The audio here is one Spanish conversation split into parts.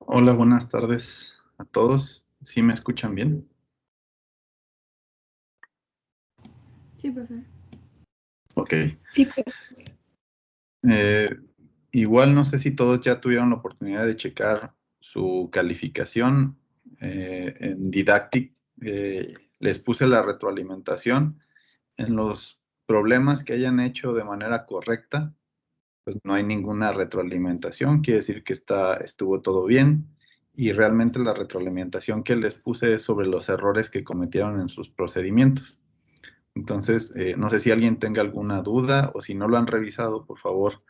Hola, buenas tardes a todos. ¿Sí me escuchan bien? Sí, profe. Ok. Sí, profe. Eh, Igual no sé si todos ya tuvieron la oportunidad de checar su calificación en Didactic. Les puse la retroalimentación. En los problemas que hayan hecho de manera correcta, pues no hay ninguna retroalimentación. Quiere decir que estuvo todo bien. Y realmente la retroalimentación que les puse es sobre los errores que cometieron en sus procedimientos. Entonces, no sé si alguien tenga alguna duda o si no lo han revisado, por favor,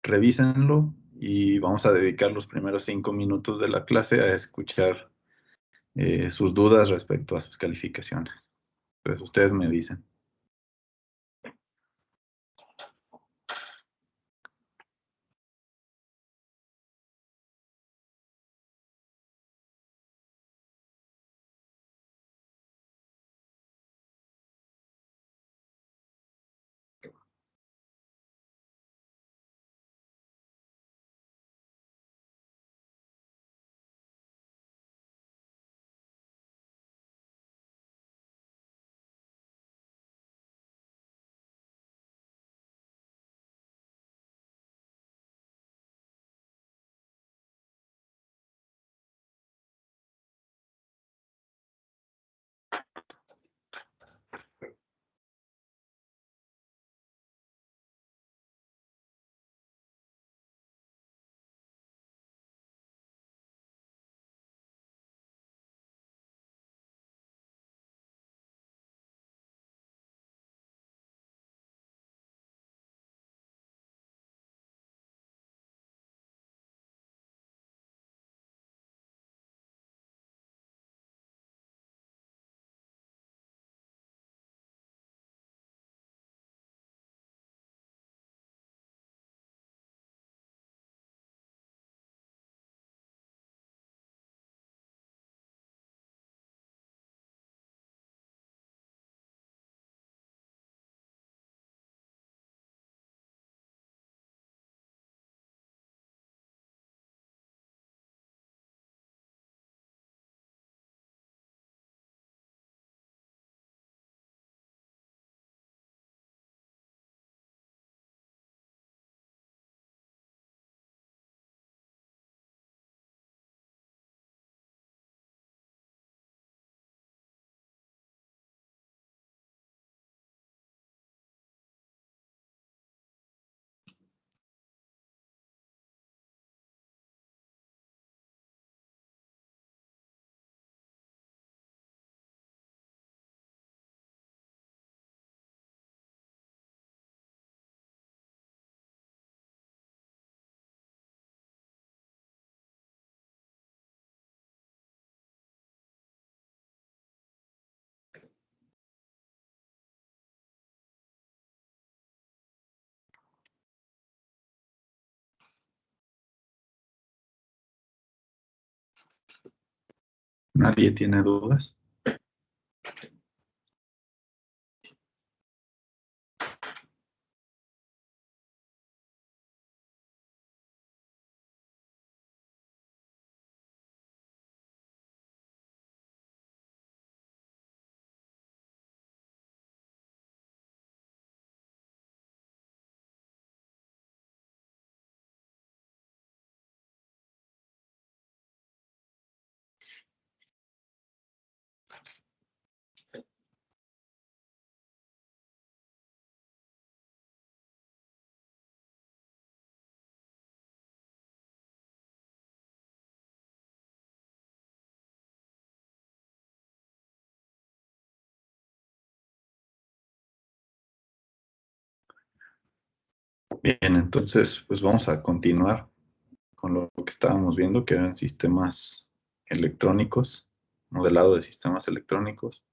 revísenlo y vamos a dedicar los primeros 5 minutos de la clase a escuchar sus dudas respecto a sus calificaciones. Entonces, ustedes me dicen. ¿Nadie tiene dudas? Bien, entonces, pues vamos a continuar con lo que estábamos viendo, que eran sistemas electrónicos, modelado de sistemas electrónicos.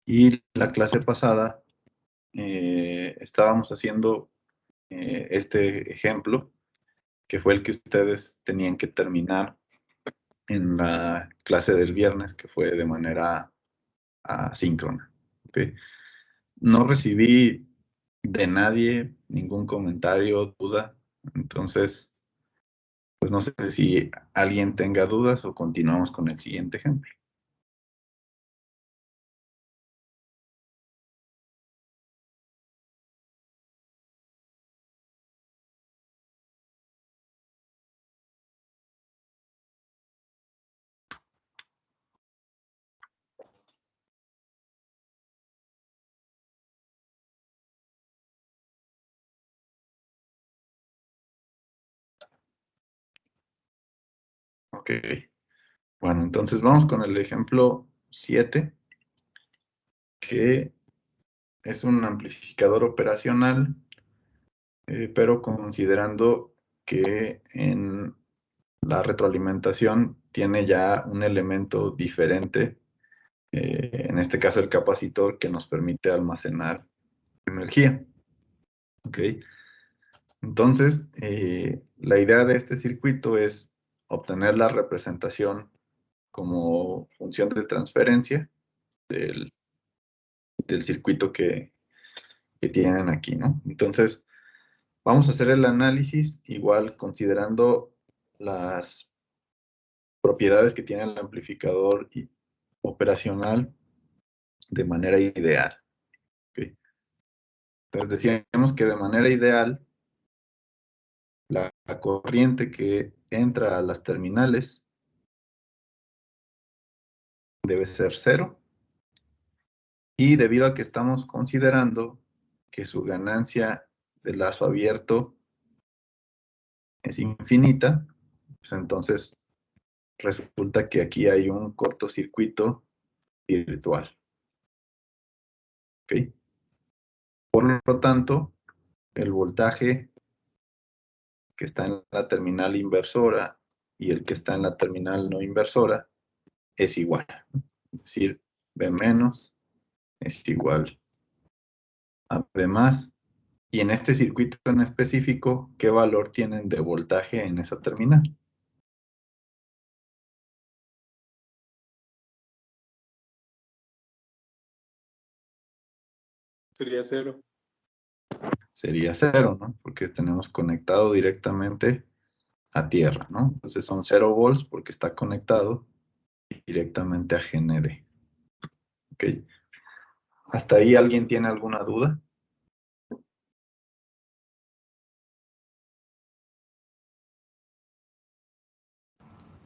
Y la clase pasada estábamos haciendo este ejemplo, que fue el que ustedes tenían que terminar en la clase del viernes, que fue de manera asíncrona. ¿Okay? No recibí de nadie, ningún comentario, duda. Entonces, pues no sé si alguien tenga dudas o continuamos con el siguiente ejemplo. Ok. Bueno, entonces vamos con el ejemplo 7, que es un amplificador operacional, pero considerando que en la retroalimentación tiene ya un elemento diferente, en este caso el capacitor, que nos permite almacenar energía. ¿Ok? Entonces, la idea de este circuito es obtener la representación como función de transferencia del, del circuito que tienen aquí, ¿no? Entonces, vamos a hacer el análisis igual considerando las propiedades que tiene el amplificador operacional de manera ideal. ¿Okay? Entonces decíamos que de manera ideal la corriente que entra a las terminales debe ser 0, y debido a que estamos considerando que su ganancia de lazo abierto es infinita, pues entonces resulta que aquí hay un cortocircuito virtual. ¿Okay? Por lo tanto, el voltaje que está en la terminal inversora y el que está en la terminal no inversora es igual. Es decir, B menos es igual a B más. Y en este circuito en específico, ¿qué valor tienen de voltaje en esa terminal? Sería 0. Sería 0, ¿no? Porque tenemos conectado directamente a tierra, ¿no? Entonces son 0 volts porque está conectado directamente a GND. ¿Ok? ¿Hasta ahí alguien tiene alguna duda?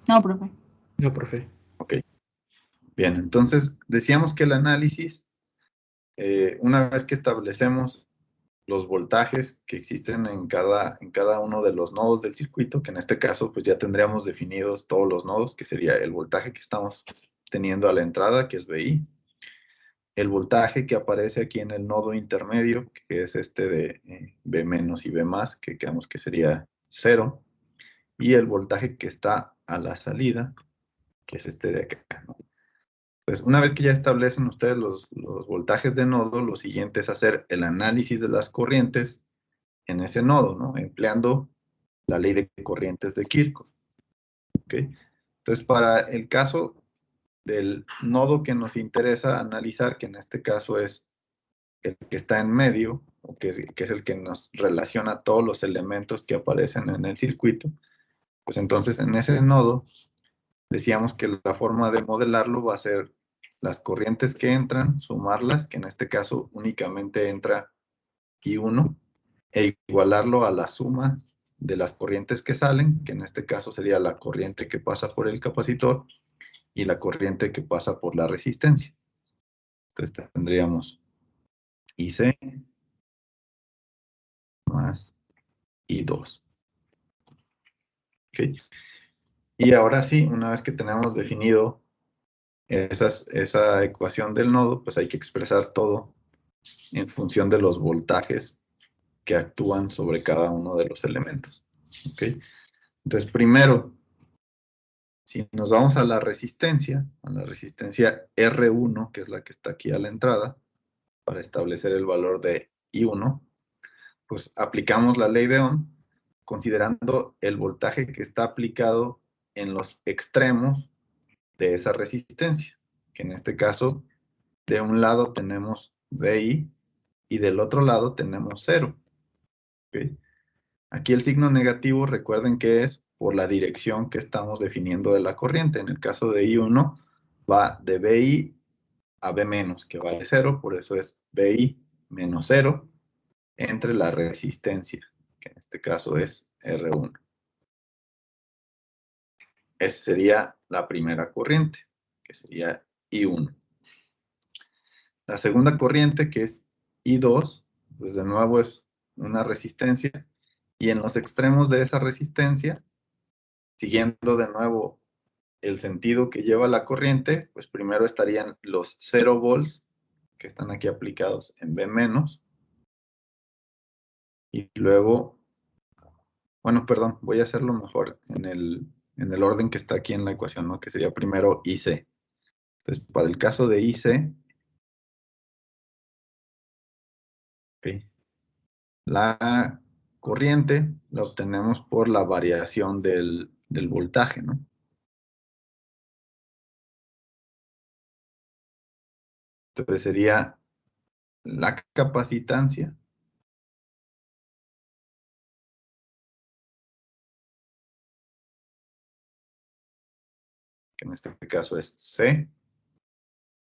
No, profe. No, profe. Ok. Bien, entonces decíamos que el análisis, una vez que establecemos los voltajes que existen en cada uno de los nodos del circuito, que en este caso pues ya tendríamos definidos todos los nodos, que sería el voltaje que estamos teniendo a la entrada, que es VI, el voltaje que aparece aquí en el nodo intermedio, que es este de B menos y B más, que quedamos que sería 0, y el voltaje que está a la salida, que es este de acá, ¿no? Pues una vez que ya establecen ustedes los voltajes de nodo, lo siguiente es hacer el análisis de las corrientes en ese nodo, ¿no? Empleando la ley de corrientes de Kirchhoff. ¿Ok? Entonces, para el caso del nodo que nos interesa analizar, que en este caso es el que está en medio, o que es el que nos relaciona todos los elementos que aparecen en el circuito, pues entonces en ese nodo decíamos que la forma de modelarlo va a ser las corrientes que entran, sumarlas, que en este caso únicamente entra I1, e igualarlo a la suma de las corrientes que salen, que en este caso sería la corriente que pasa por el capacitor y la corriente que pasa por la resistencia. Entonces tendríamos IC más I2. ¿Okay? Y ahora sí, una vez que tenemos definido esa ecuación del nodo, pues hay que expresar todo en función de los voltajes que actúan sobre cada uno de los elementos. ¿Okay? Entonces, primero, si nos vamos a la resistencia R1, que es la que está aquí a la entrada, para establecer el valor de I1, pues aplicamos la ley de Ohm, considerando el voltaje que está aplicado en los extremos de esa resistencia, que en este caso, de un lado tenemos VI y del otro lado tenemos 0. ¿Okay? Aquí el signo negativo, recuerden que es por la dirección que estamos definiendo de la corriente. En el caso de I1, va de BI a B menos, que vale 0, por eso es BI menos 0, entre la resistencia, que en este caso es R1. Esa sería la primera corriente, que sería I1. La segunda corriente, que es I2, pues de nuevo es una resistencia, y en los extremos de esa resistencia, siguiendo de nuevo el sentido que lleva la corriente, pues primero estarían los 0 volts, que están aquí aplicados en B menos, y luego, bueno, perdón, voy a hacerlo mejor en el orden que está aquí en la ecuación, ¿no? Que sería primero IC. Entonces, para el caso de IC, okay, la corriente la obtenemos por la variación del voltaje, ¿no? Entonces sería la capacitancia, que en este caso es C,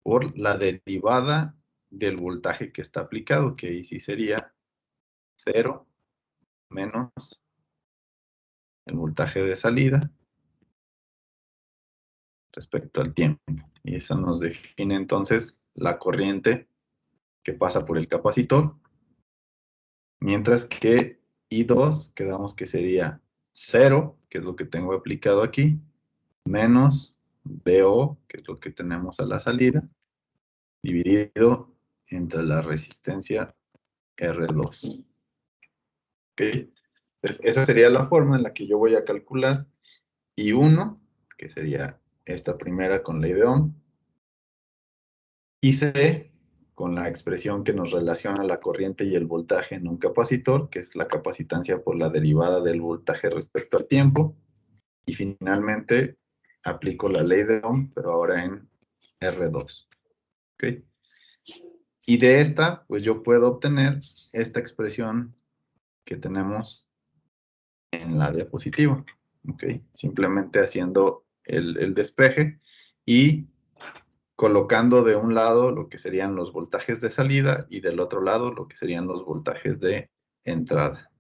por la derivada del voltaje que está aplicado, que ahí sí sería 0 menos el voltaje de salida respecto al tiempo. Y eso nos define entonces la corriente que pasa por el capacitor, mientras que I2 quedamos que sería 0, que es lo que tengo aplicado aquí, menos BO, que es lo que tenemos a la salida, dividido entre la resistencia R2. ¿Okay? Entonces, esa sería la forma en la que yo voy a calcular I1, que sería esta primera con ley de Ohm, y C, con la expresión que nos relaciona la corriente y el voltaje en un capacitor, que es la capacitancia por la derivada del voltaje respecto al tiempo. Y finalmente aplico la ley de Ohm, pero ahora en R2. ¿Okay? Y de esta, pues yo puedo obtener esta expresión que tenemos en la diapositiva. ¿Okay? Simplemente haciendo el despeje y colocando de un lado lo que serían los voltajes de salida y del otro lado lo que serían los voltajes de entrada.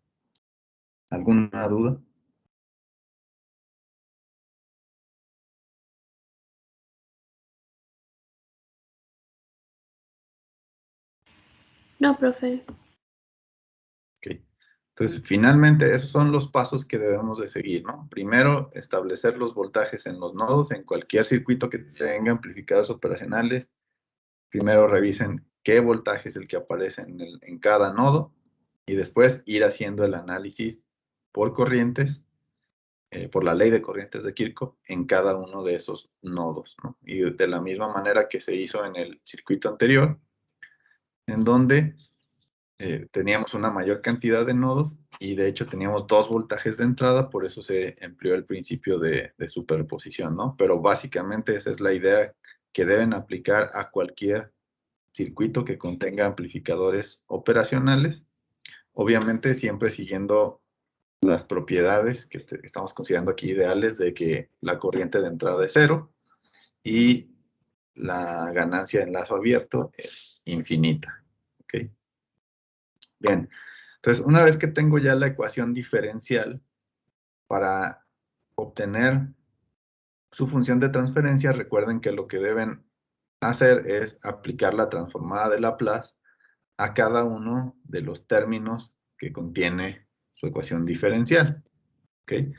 ¿Alguna duda? No, profe. Ok. Entonces, finalmente, esos son los pasos que debemos de seguir, ¿no? Primero, establecer los voltajes en los nodos, en cualquier circuito que tenga amplificadores operacionales. Primero revisen qué voltaje es el que aparece en cada nodo y después ir haciendo el análisis por corrientes, por la ley de corrientes de Kirchhoff en cada uno de esos nodos, ¿no? Y de la misma manera que se hizo en el circuito anterior, en donde teníamos una mayor cantidad de nodos y de hecho teníamos 2 voltajes de entrada, por eso se empleó el principio de superposición, ¿no? Pero básicamente esa es la idea que deben aplicar a cualquier circuito que contenga amplificadores operacionales, obviamente siempre siguiendo las propiedades que estamos considerando aquí ideales de que la corriente de entrada es 0 y la ganancia de enlazo abierto es infinita. ¿Okay? Bien, entonces una vez que tengo ya la ecuación diferencial para obtener su función de transferencia, recuerden que lo que deben hacer es aplicar la transformada de Laplace a cada uno de los términos que contiene su ecuación diferencial. ¿Okay?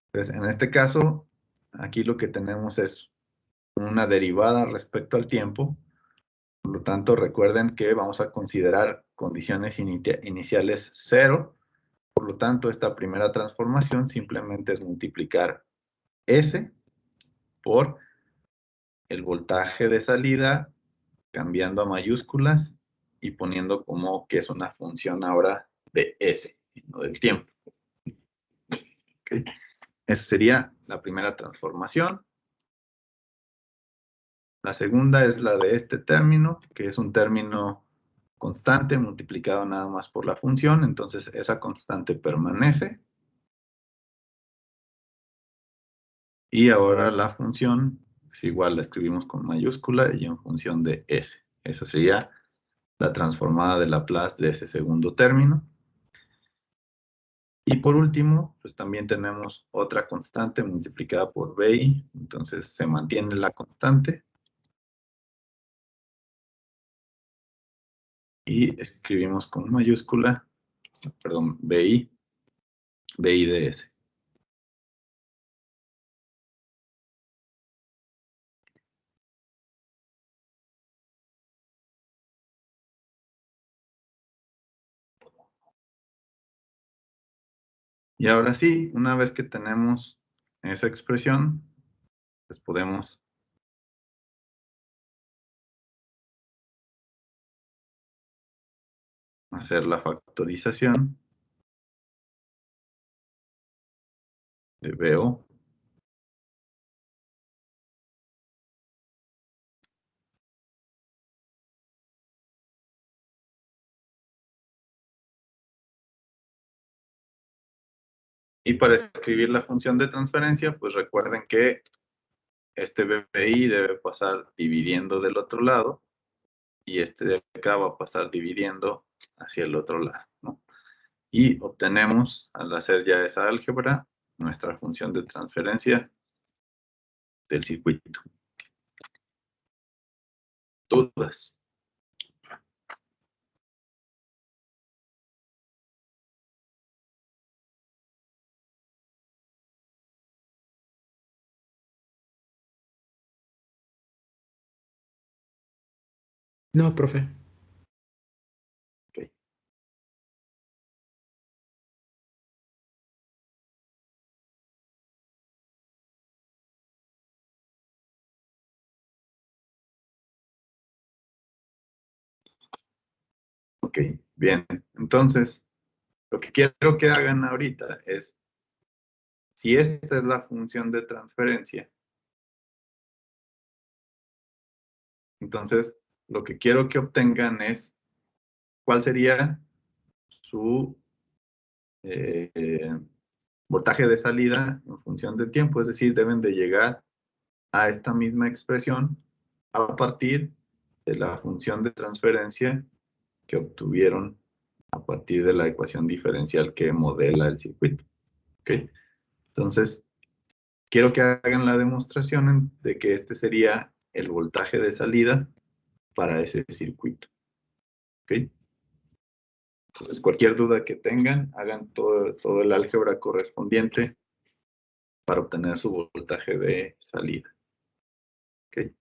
Entonces, en este caso, aquí lo que tenemos es una derivada respecto al tiempo. Por lo tanto, recuerden que vamos a considerar condiciones iniciales 0. Por lo tanto, esta primera transformación simplemente es multiplicar S por el voltaje de salida, cambiando a mayúsculas y poniendo como que es una función ahora de S, no del tiempo. ¿Okay? Esa sería la primera transformación. La segunda es la de este término, que es un término constante multiplicado nada más por la función, entonces esa constante permanece. Y ahora la función es igual, la escribimos con mayúscula y en función de s. Esa sería la transformada de Laplace de ese segundo término. Y por último, pues también tenemos otra constante multiplicada por BI, entonces se mantiene la constante. Y escribimos con mayúscula, perdón, BI de S. Y ahora sí, una vez que tenemos esa expresión, pues podemos hacer la factorización de BO. Y para escribir la función de transferencia, pues recuerden que este BPI debe pasar dividiendo del otro lado y este de acá va a pasar dividiendo hacia el otro lado, ¿no? Y obtenemos, al hacer ya esa álgebra, nuestra función de transferencia del circuito. ¿Dudas? No, profe. Ok. Ok, bien. Entonces, lo que quiero que hagan ahorita es, si esta es la función de transferencia, entonces lo que quiero que obtengan es cuál sería su voltaje de salida en función del tiempo, es decir, deben de llegar a esta misma expresión a partir de la función de transferencia que obtuvieron a partir de la ecuación diferencial que modela el circuito. ¿Okay? Entonces, quiero que hagan la demostración de que este sería el voltaje de salida para ese circuito. ¿Okay? Entonces, cualquier duda que tengan, hagan todo el álgebra correspondiente para obtener su voltaje de salida. ¿Okay?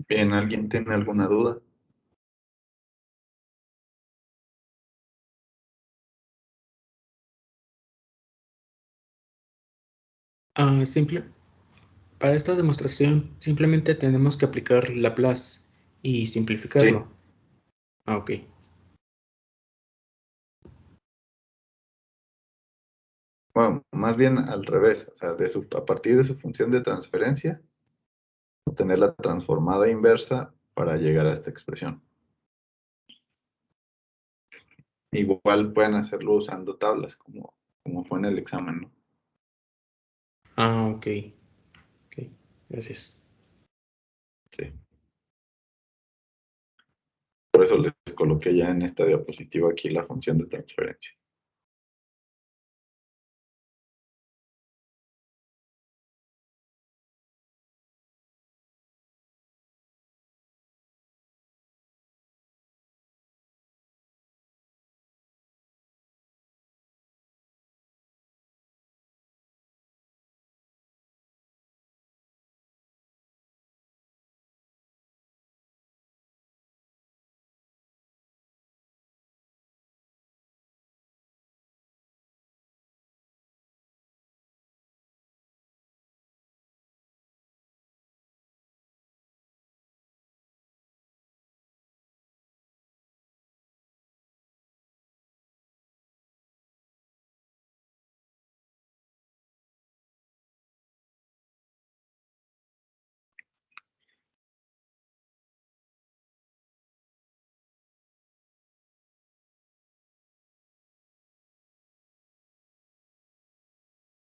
Bien, ¿alguien tiene alguna duda? Simple. Para esta demostración simplemente tenemos que aplicar Laplace y Sí. simplificarlo. Ok. Bueno, más bien al revés, o sea, a partir de su función de transferencia, obtener la transformada inversa para llegar a esta expresión. Igual pueden hacerlo usando tablas, como fue en el examen, ¿no? Ok. Ok. Gracias. Sí. Por eso les coloqué ya en esta diapositiva aquí la función de transferencia.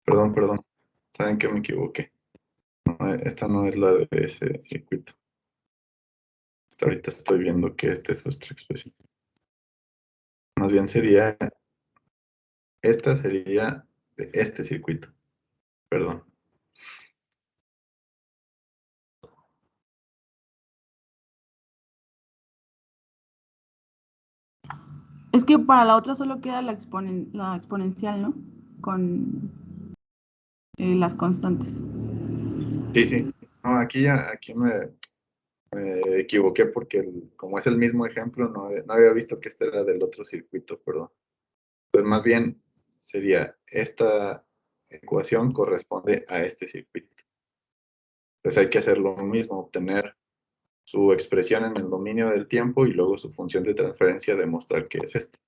Perdón. ¿Saben que me equivoqué? No, esta no es la de ese circuito. Hasta ahorita estoy viendo que esta es nuestra expresión. Más bien esta sería de este circuito. Perdón. Es que para la otra solo queda la exponencial, ¿no? Con las constantes. Sí. No, aquí me equivoqué porque como es el mismo ejemplo, no había visto que este era del otro circuito, perdón. Pues más bien sería esta ecuación corresponde a este circuito. Pues hay que hacer lo mismo, obtener su expresión en el dominio del tiempo y luego su función de transferencia demostrar que es esta.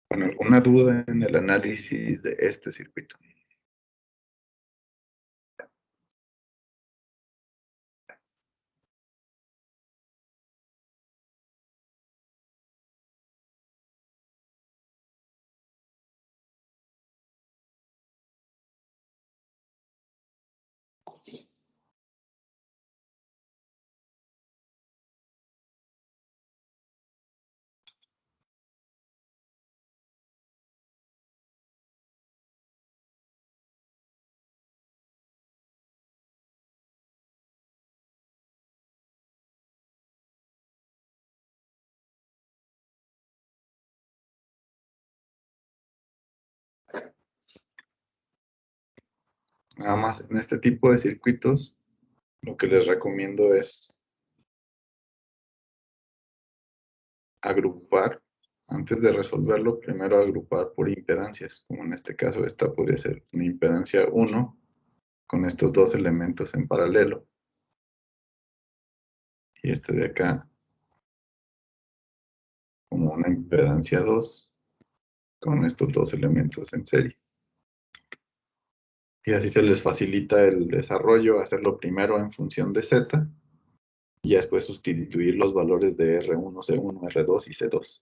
Bueno, ¿alguna duda en el análisis de este circuito? Nada más en este tipo de circuitos, lo que les recomiendo es agrupar, antes de resolverlo, primero agrupar por impedancias, como en este caso esta podría ser una impedancia 1 con estos dos elementos en paralelo, y este de acá como una impedancia 2 con estos dos elementos en serie. Y así se les facilita el desarrollo, hacerlo primero en función de Z, y después sustituir los valores de R1, C1, R2 y C2.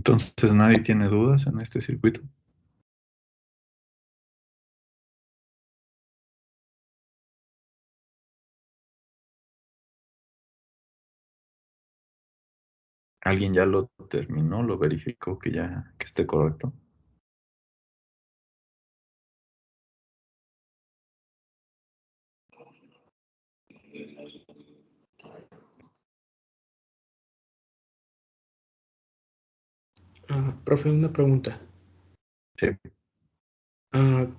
Entonces, ¿nadie tiene dudas en este circuito? ¿Alguien ya lo terminó, lo verificó que ya que esté correcto? Profe, una pregunta. Sí.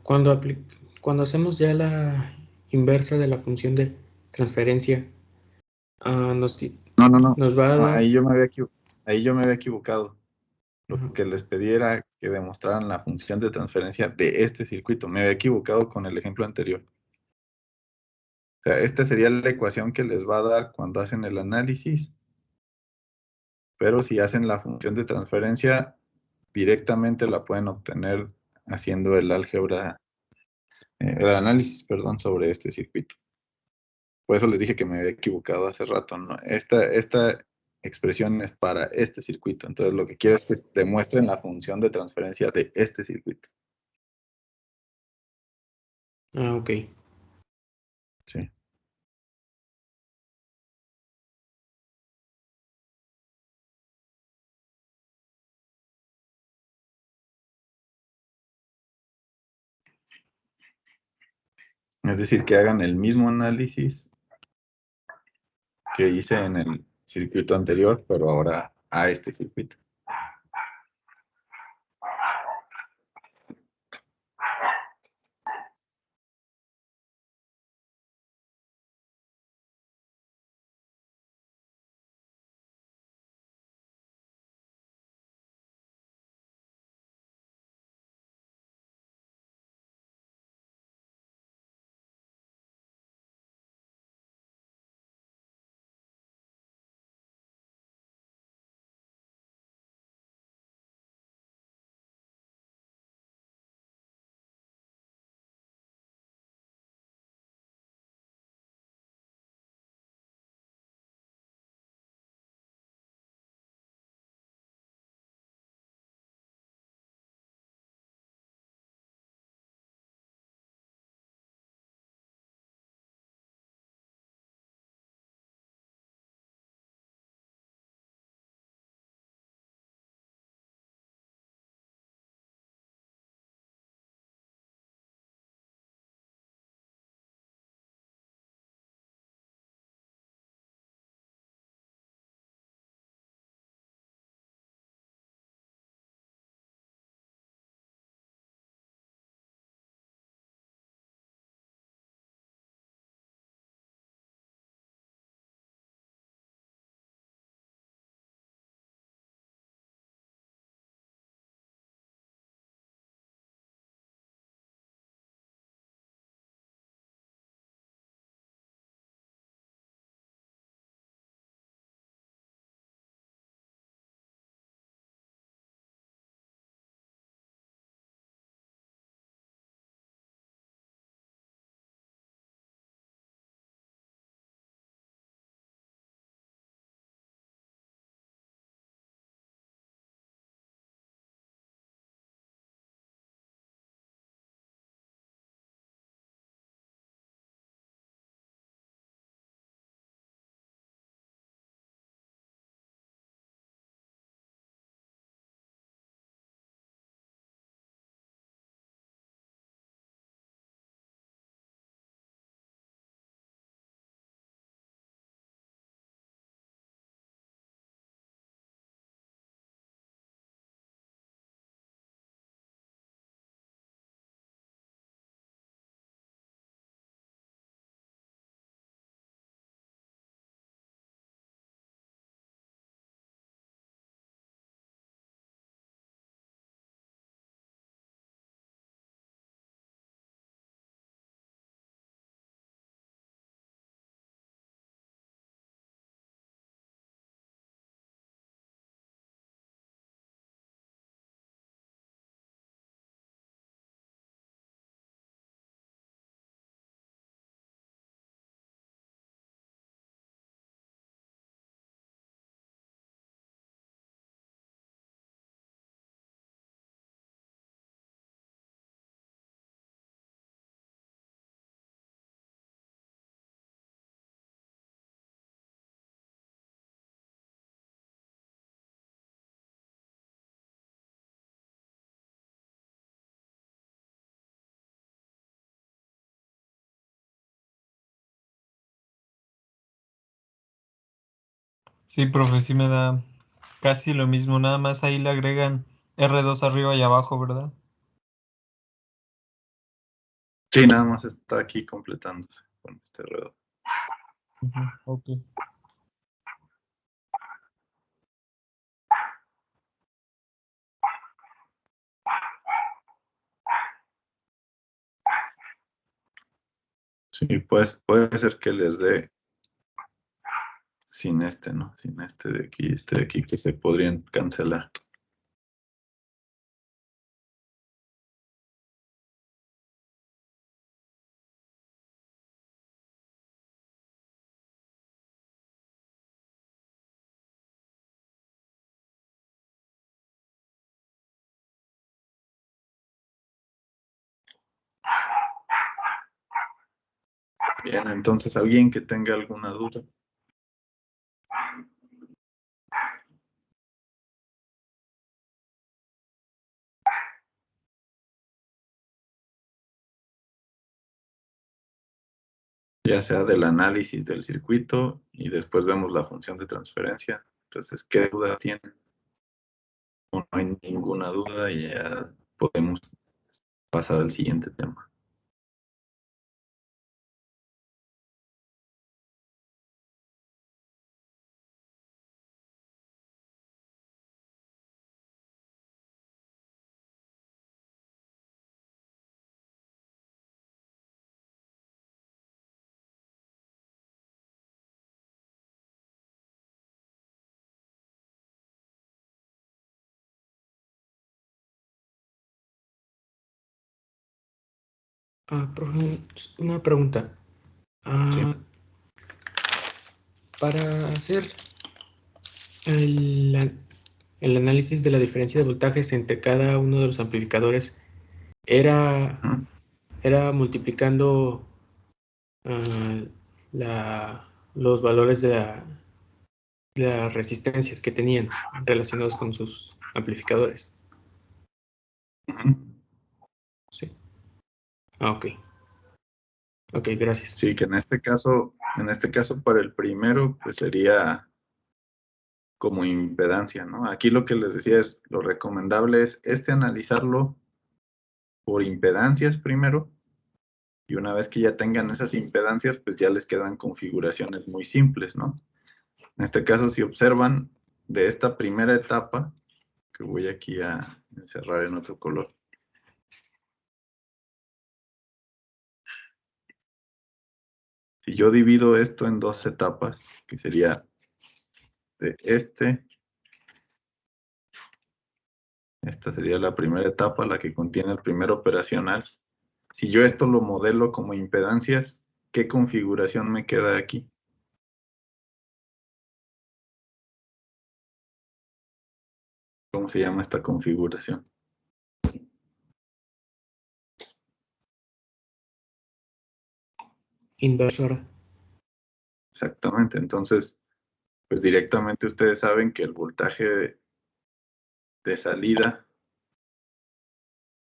Cuando hacemos ya la inversa de la función de transferencia, nos, No. nos va a No, dar... ahí yo me había equivocado. Lo Ajá. que les pedí era que demostraran la función de transferencia de este circuito. Me había equivocado con el ejemplo anterior. O sea, esta sería la ecuación que les va a dar cuando hacen el análisis, pero si hacen la función de transferencia, directamente la pueden obtener haciendo el álgebra, el análisis, perdón, sobre este circuito. Por eso les dije que me había equivocado hace rato, ¿no? Esta expresión es para este circuito. Entonces, lo que quiero es que demuestren la función de transferencia de este circuito. Ok. Sí. Es decir, que hagan el mismo análisis que hice en el circuito anterior, pero ahora a este circuito. Sí, profe, sí me da casi lo mismo, nada más ahí le agregan R2 arriba y abajo, ¿verdad? Sí, nada más está aquí completando con este alrededor. Ok. Sí, pues puede ser que les dé sin este, ¿no? Sin este de aquí, que se podrían cancelar. Bien, entonces, ¿alguien que tenga alguna duda? Ya sea del análisis del circuito y después vemos la función de transferencia. Entonces, ¿qué duda tienen? No hay ninguna duda y ya podemos pasar al siguiente tema. Profe, una pregunta. Sí. Para hacer el análisis de la diferencia de voltajes entre cada uno de los amplificadores, ¿era multiplicando los valores de las resistencias que tenían relacionados con sus amplificadores? Sí. Ok. Ok, gracias. Sí, que en este caso para el primero, pues sería como impedancia, ¿no? Aquí lo que les decía es, lo recomendable es analizarlo por impedancias primero, y una vez que ya tengan esas impedancias, pues ya les quedan configuraciones muy simples, ¿no? En este caso, si observan de esta primera etapa, que voy aquí a encerrar en otro color. Si yo divido esto en dos etapas, que sería de esta sería la primera etapa, la que contiene el primer operacional. Si yo esto lo modelo como impedancias, ¿qué configuración me queda aquí? ¿Cómo se llama esta configuración? Inversora. Exactamente. Entonces, pues directamente ustedes saben que el voltaje de salida,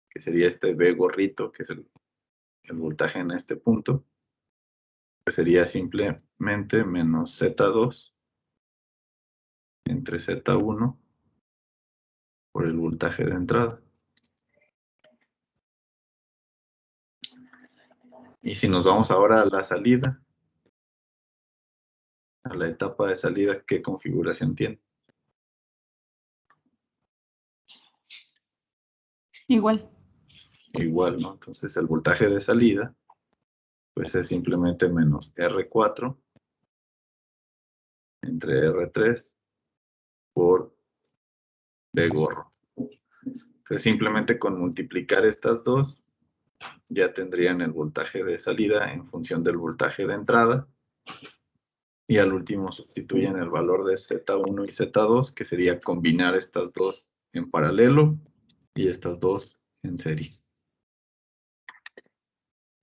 que sería este V gorrito, que es el voltaje en este punto, pues sería simplemente menos Z2 entre Z1 por el voltaje de entrada. Y si nos vamos ahora a la salida, a la etapa de salida, ¿qué configuración tiene? Igual. Igual, ¿no? Entonces el voltaje de salida, pues es simplemente menos R4 entre R3 por V gorro. Entonces simplemente con multiplicar estas dos, ya tendrían el voltaje de salida en función del voltaje de entrada. Y al último sustituyen el valor de Z1 y Z2, que sería combinar estas dos en paralelo y estas dos en serie.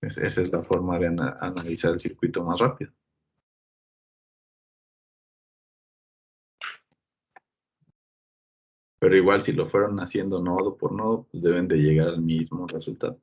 Esa es la forma de analizar el circuito más rápido. Pero igual si lo fueron haciendo nodo por nodo, pues deben de llegar al mismo resultado.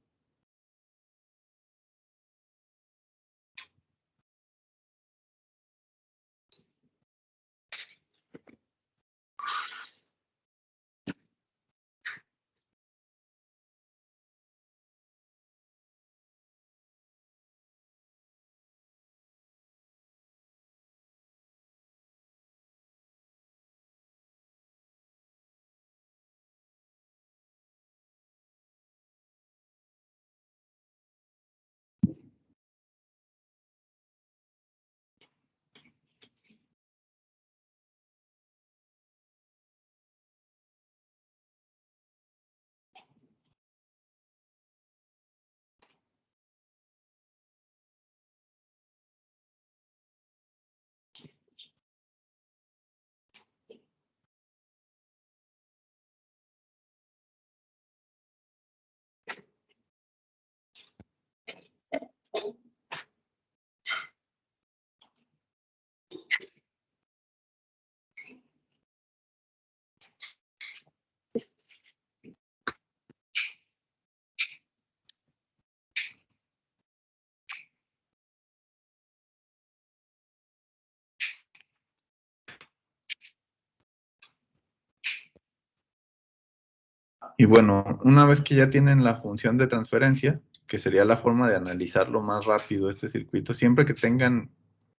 Y bueno, una vez que ya tienen la función de transferencia, que sería la forma de analizarlo más rápido este circuito, siempre que tengan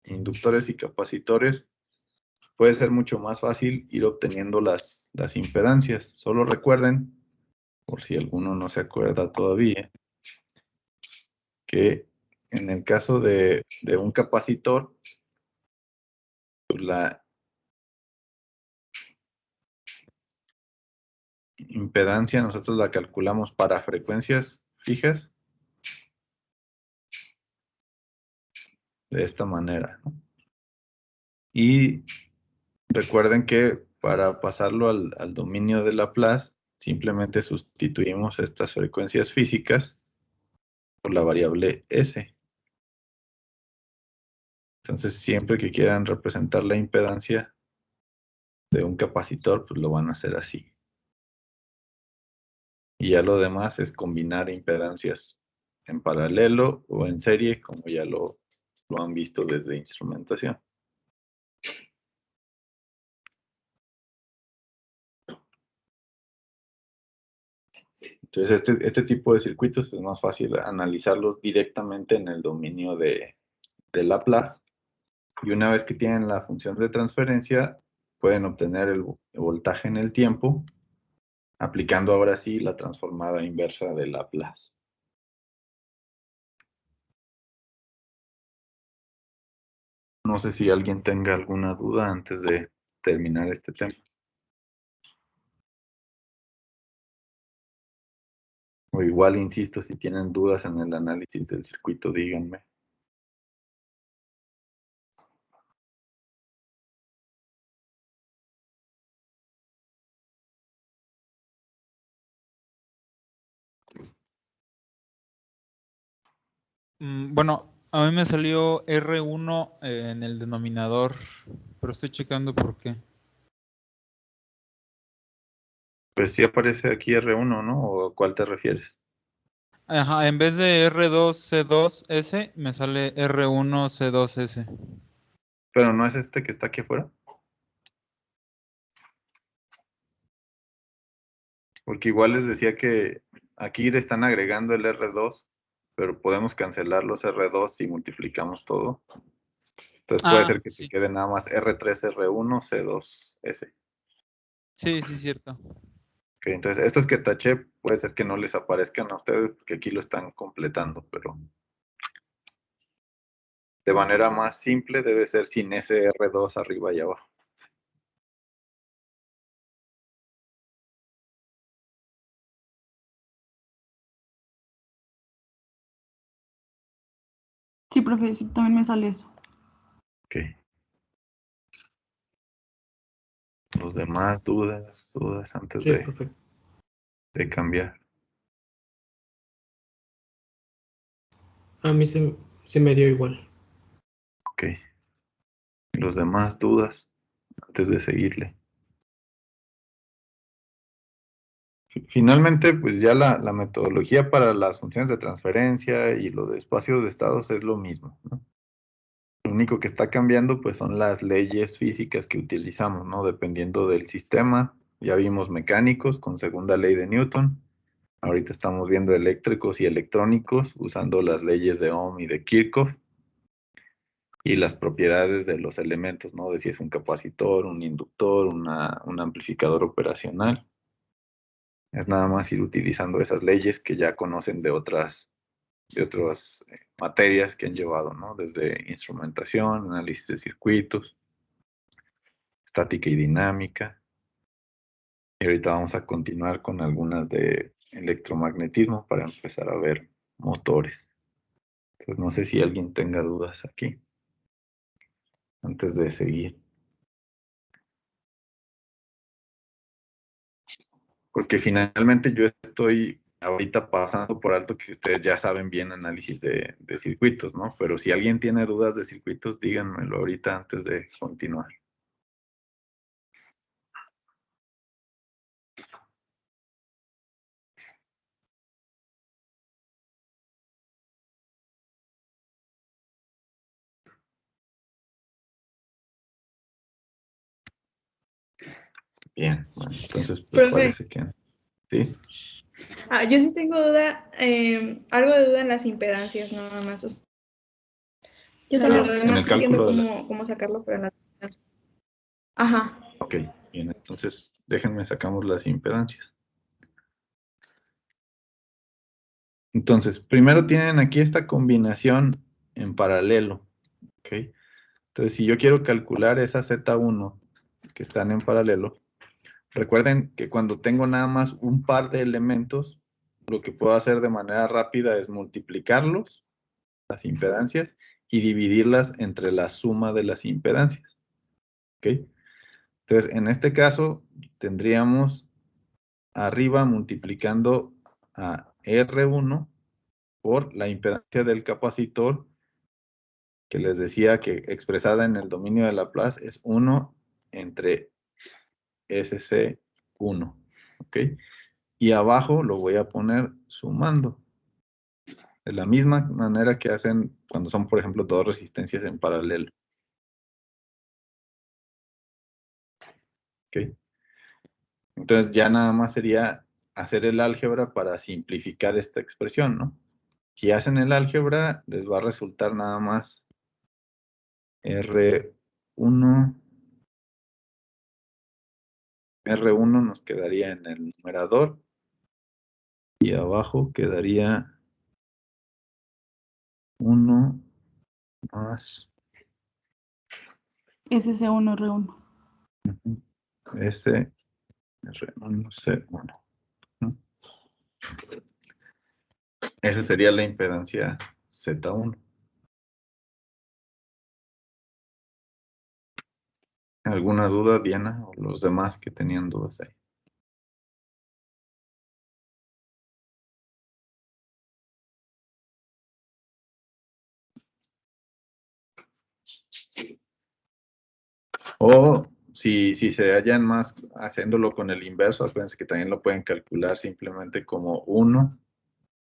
inductores y capacitores, puede ser mucho más fácil ir obteniendo las impedancias. Solo recuerden, por si alguno no se acuerda todavía, que en el caso de un capacitor, pues la impedancia nosotros la calculamos para frecuencias fijas de esta manera, ¿no? Y recuerden que para pasarlo al dominio de Laplace, simplemente sustituimos estas frecuencias físicas por la variable S. Entonces, siempre que quieran representar la impedancia de un capacitor, pues lo van a hacer así. Y ya lo demás es combinar impedancias en paralelo o en serie, como ya lo han visto desde instrumentación. Entonces, este tipo de circuitos es más fácil analizarlos directamente en el dominio de Laplace. Y una vez que tienen la función de transferencia, pueden obtener el voltaje en el tiempo, aplicando ahora sí la transformada inversa de Laplace. No sé si alguien tenga alguna duda antes de terminar este tema. O igual, insisto, si tienen dudas en el análisis del circuito, díganme. Bueno, a mí me salió R1 en el denominador, pero estoy checando por qué. Pues sí aparece aquí R1, ¿no? ¿O a cuál te refieres? Ajá, en vez de R2C2S, me sale R1C2S. Pero no es este que está aquí afuera. Porque igual les decía que aquí le están agregando el R2, pero podemos cancelar los R2 si multiplicamos todo. Entonces puede ser que te Sí, quede nada más R3, R1, C2S. sí, cierto. Ok, entonces estos que taché puede ser que no les aparezcan a ustedes porque aquí lo están completando, pero de manera más simple debe ser sin ese R2 arriba y abajo. Sí, profe, sí, también me sale eso. Ok. Los demás dudas antes Sí, profe. de cambiar. A mí se me dio igual. Ok. Los demás dudas antes de seguirle. Finalmente, pues ya la metodología para las funciones de transferencia y lo de espacios de estados es lo mismo, ¿no? Lo único que está cambiando, pues son las leyes físicas que utilizamos, ¿no? Dependiendo del sistema. Ya vimos mecánicos con segunda ley de Newton. Ahorita estamos viendo eléctricos y electrónicos usando las leyes de Ohm y de Kirchhoff. Y las propiedades de los elementos, ¿no? De si es un capacitor, un inductor, un amplificador operacional. Es nada más ir utilizando esas leyes que ya conocen de otras materias que han llevado, ¿no? Desde instrumentación, análisis de circuitos, estática y dinámica. Y ahorita vamos a continuar con algunas de electromagnetismo para empezar a ver motores. Entonces no sé si alguien tenga dudas aquí antes de seguir. Porque finalmente yo estoy ahorita pasando por alto que ustedes ya saben bien análisis de circuitos, ¿no? Pero si alguien tiene dudas de circuitos, díganmelo ahorita antes de continuar. Bien, bueno, entonces pues Profe, parece que... ¿Sí? Yo sí tengo duda, algo de duda en las impedancias, nada más. O sea, yo Claro. solo lo En demás el cálculo entiendo de las... cómo sacarlo, pero en las impedancias. Ajá. Ok, bien, entonces déjenme sacamos las impedancias. Entonces, primero tienen aquí esta combinación en paralelo, ¿ok? Entonces, si yo quiero calcular esa Z1 que están en paralelo, recuerden que cuando tengo nada más un par de elementos, lo que puedo hacer de manera rápida es multiplicarlos, las impedancias, y dividirlas entre la suma de las impedancias, ¿ok? Entonces, en este caso, tendríamos arriba multiplicando a R1 por la impedancia del capacitor, que les decía que expresada en el dominio de Laplace es 1 entre SC1, ¿ok? Y abajo lo voy a poner sumando, de la misma manera que hacen cuando son, por ejemplo, dos resistencias en paralelo, ¿ok? Entonces ya nada más sería hacer el álgebra para simplificar esta expresión, ¿no? Si hacen el álgebra, les va a resultar nada más R1 nos quedaría en el numerador y abajo quedaría 1 más SC1R1. S R1 C1. Esa sería la impedancia Z1. ¿Alguna duda, Diana, o los demás que tenían dudas ahí? O si se hallan más haciéndolo con el inverso, acuérdense que también lo pueden calcular simplemente como 1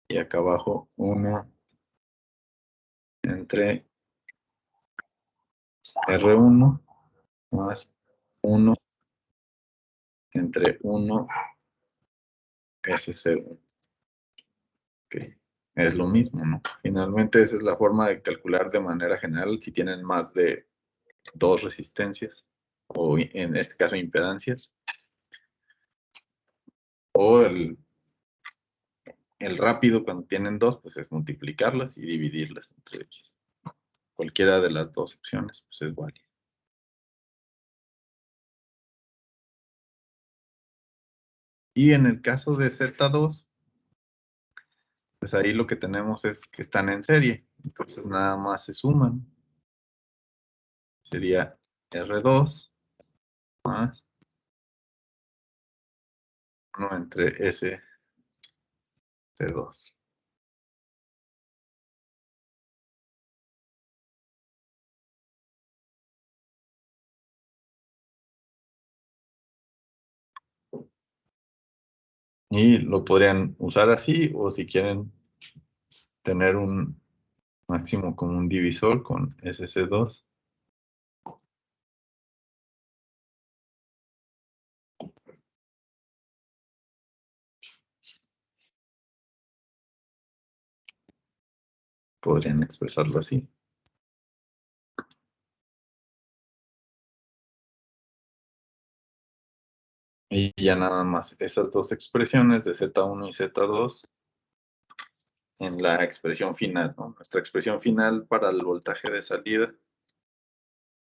y acá abajo 1 entre R1 más 1 entre 1 SC1. Okay. Es lo mismo, ¿no? Finalmente esa es la forma de calcular de manera general si tienen más de dos resistencias o en este caso impedancias. O el rápido cuando tienen dos, pues es multiplicarlas y dividirlas entre X. Cualquiera de las dos opciones, pues es válida. Y en el caso de Z2, pues ahí lo que tenemos es que están en serie. Entonces nada más se suman. Sería R2 más 1 entre SC2. Y lo podrían usar así, o si quieren tener un máximo común divisor con SC2. Podrían expresarlo así. Y ya nada más esas dos expresiones de Z1 y Z2 en la expresión final, ¿no? Nuestra expresión final para el voltaje de salida,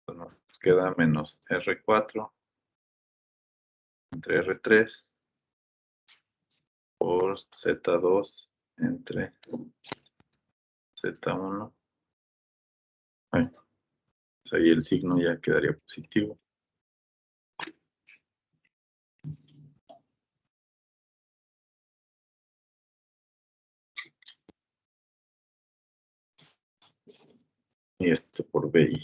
pues nos queda menos R4 entre R3 por Z2 entre Z1. Bueno, pues ahí el signo ya quedaría positivo. Y esto por BI.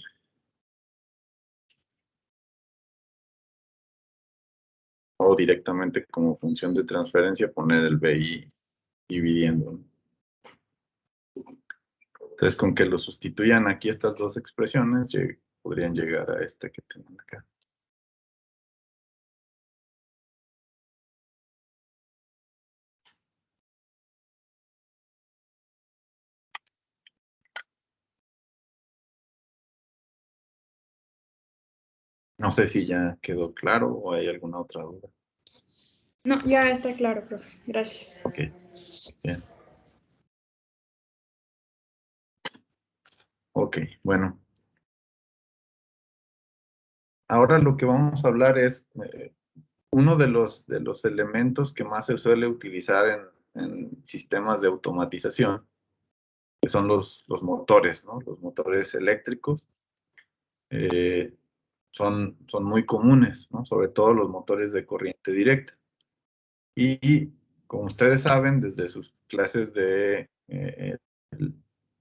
O directamente como función de transferencia poner el BI dividiendo, ¿no? Entonces, con que lo sustituyan aquí estas dos expresiones, podrían llegar a este que tienen acá. No sé si ya quedó claro o hay alguna otra duda. No, ya está claro, profe. Gracias. Ok, bien. Ok, bueno. Ahora lo que vamos a hablar es uno de los elementos que más se suele utilizar en sistemas de automatización, que son los motores, ¿no? Los motores eléctricos son muy comunes, ¿no? Sobre todo los motores de corriente directa. Y como ustedes saben, desde sus clases de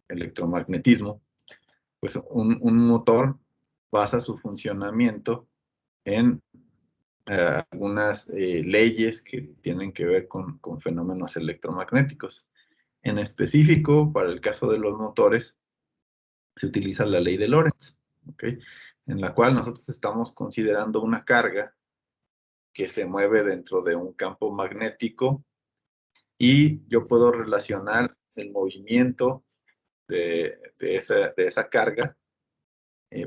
electromagnetismo, pues un motor basa su funcionamiento en algunas leyes que tienen que ver con fenómenos electromagnéticos. En específico, para el caso de los motores, se utiliza la ley de Lorentz, ¿ok? En la cual nosotros estamos considerando una carga que se mueve dentro de un campo magnético y yo puedo relacionar el movimiento de esa carga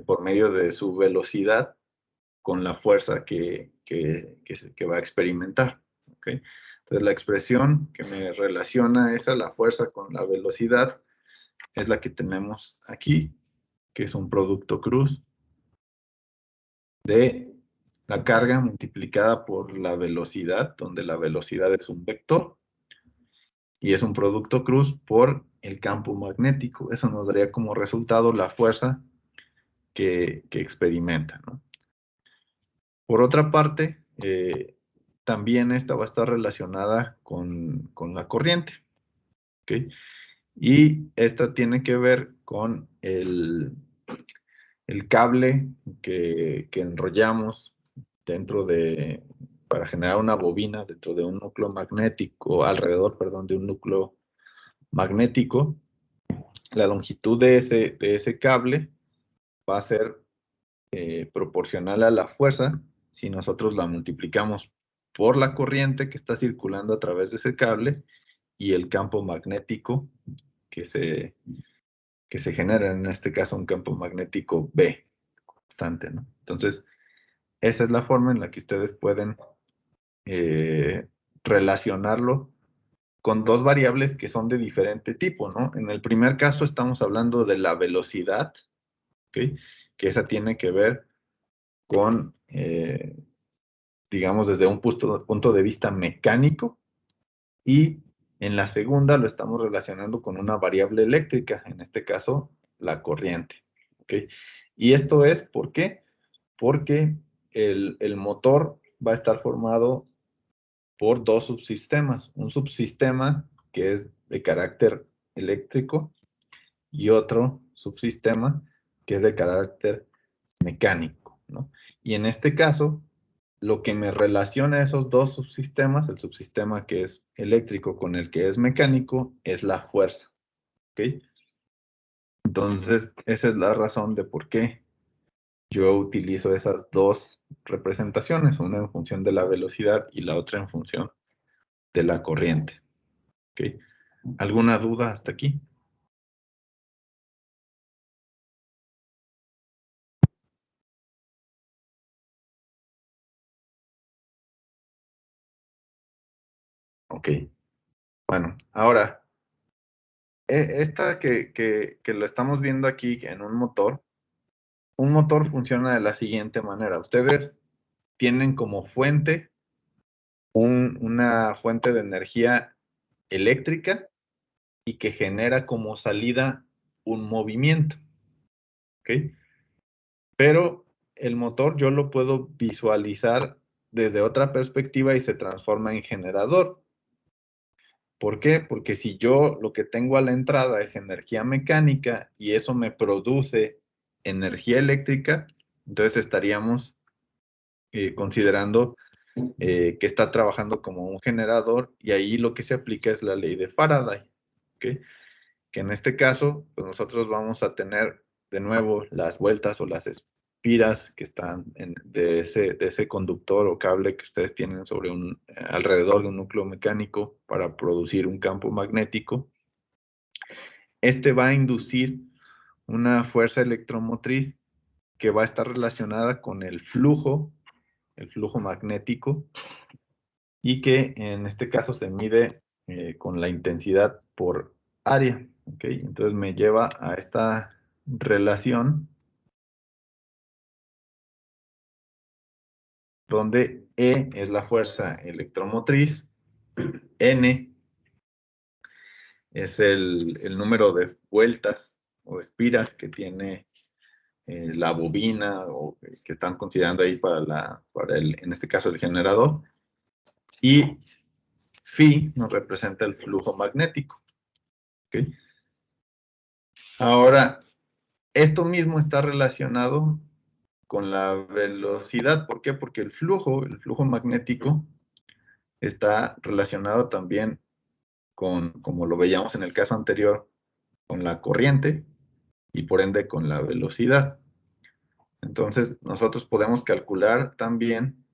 por medio de su velocidad con la fuerza que va a experimentar. ¿Okay? Entonces, la expresión que me relaciona la fuerza con la velocidad, es la que tenemos aquí, que es un producto cruz de la carga multiplicada por la velocidad, donde la velocidad es un vector, y es un producto cruz por el campo magnético. Eso nos daría como resultado la fuerza que experimenta, ¿no? Por otra parte, también esta va a estar relacionada con la corriente, ¿ok? Y esta tiene que ver con el cable que enrollamos para generar una bobina dentro de un núcleo magnético, alrededor, perdón, de un núcleo magnético. La longitud de ese cable va a ser proporcional a la fuerza si nosotros la multiplicamos por la corriente que está circulando a través de ese cable y el campo magnético que se genera, en este caso un campo magnético B, constante, ¿no? Entonces, esa es la forma en la que ustedes pueden relacionarlo con dos variables que son de diferente tipo, ¿no? En el primer caso estamos hablando de la velocidad, ¿ok? Que esa tiene que ver con, digamos, desde un punto de vista mecánico, y en la segunda lo estamos relacionando con una variable eléctrica, en este caso, la corriente, ¿ok? Y esto es, ¿por qué? Porque el motor va a estar formado por dos subsistemas, un subsistema que es de carácter eléctrico y otro subsistema que es de carácter mecánico, ¿no? Y en este caso, lo que me relaciona a esos dos subsistemas, el subsistema que es eléctrico con el que es mecánico, es la fuerza, ¿ok? Entonces, esa es la razón de por qué yo utilizo esas dos representaciones, una en función de la velocidad y la otra en función de la corriente, ¿ok? ¿Alguna duda hasta aquí? Ok. Bueno, ahora, esta que lo estamos viendo aquí en un motor funciona de la siguiente manera. Ustedes tienen como fuente una fuente de energía eléctrica y que genera como salida un movimiento, ¿ok? Pero el motor yo lo puedo visualizar desde otra perspectiva y se transforma en generador. ¿Por qué? Porque si yo lo que tengo a la entrada es energía mecánica y eso me produce energía eléctrica, entonces estaríamos considerando que está trabajando como un generador, y ahí lo que se aplica es la ley de Faraday, ¿ok? Que en este caso, pues nosotros vamos a tener de nuevo las vueltas o las espiras que están de ese conductor o cable que ustedes tienen sobre alrededor de un núcleo mecánico para producir un campo magnético. Este va a inducir una fuerza electromotriz que va a estar relacionada con el flujo magnético, y que en este caso se mide con la intensidad por área. ¿Ok? Entonces me lleva a esta relación donde E es la fuerza electromotriz, N es el número de vueltas o espiras que tiene la bobina o que están considerando ahí para en este caso el generador, y phi nos representa el flujo magnético. ¿Okay? Ahora, esto mismo está relacionado con la velocidad. ¿Por qué? Porque el flujo magnético, está relacionado también con, como lo veíamos en el caso anterior, con la corriente y por ende con la velocidad. Entonces, nosotros podemos calcular también,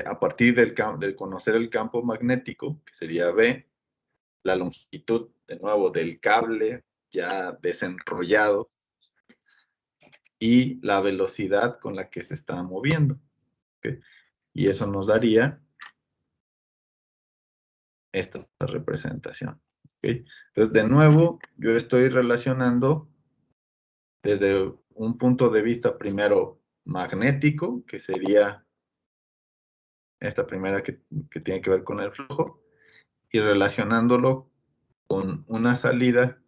a partir de conocer el campo magnético, que sería B, la longitud, de nuevo, del cable ya desenrollado y la velocidad con la que se está moviendo. ¿Okay? Y eso nos daría esta representación. ¿Okay? Entonces, de nuevo, yo estoy relacionando desde un punto de vista primero magnético, que sería esta primera que tiene que ver con el flujo, y relacionándolo con una salida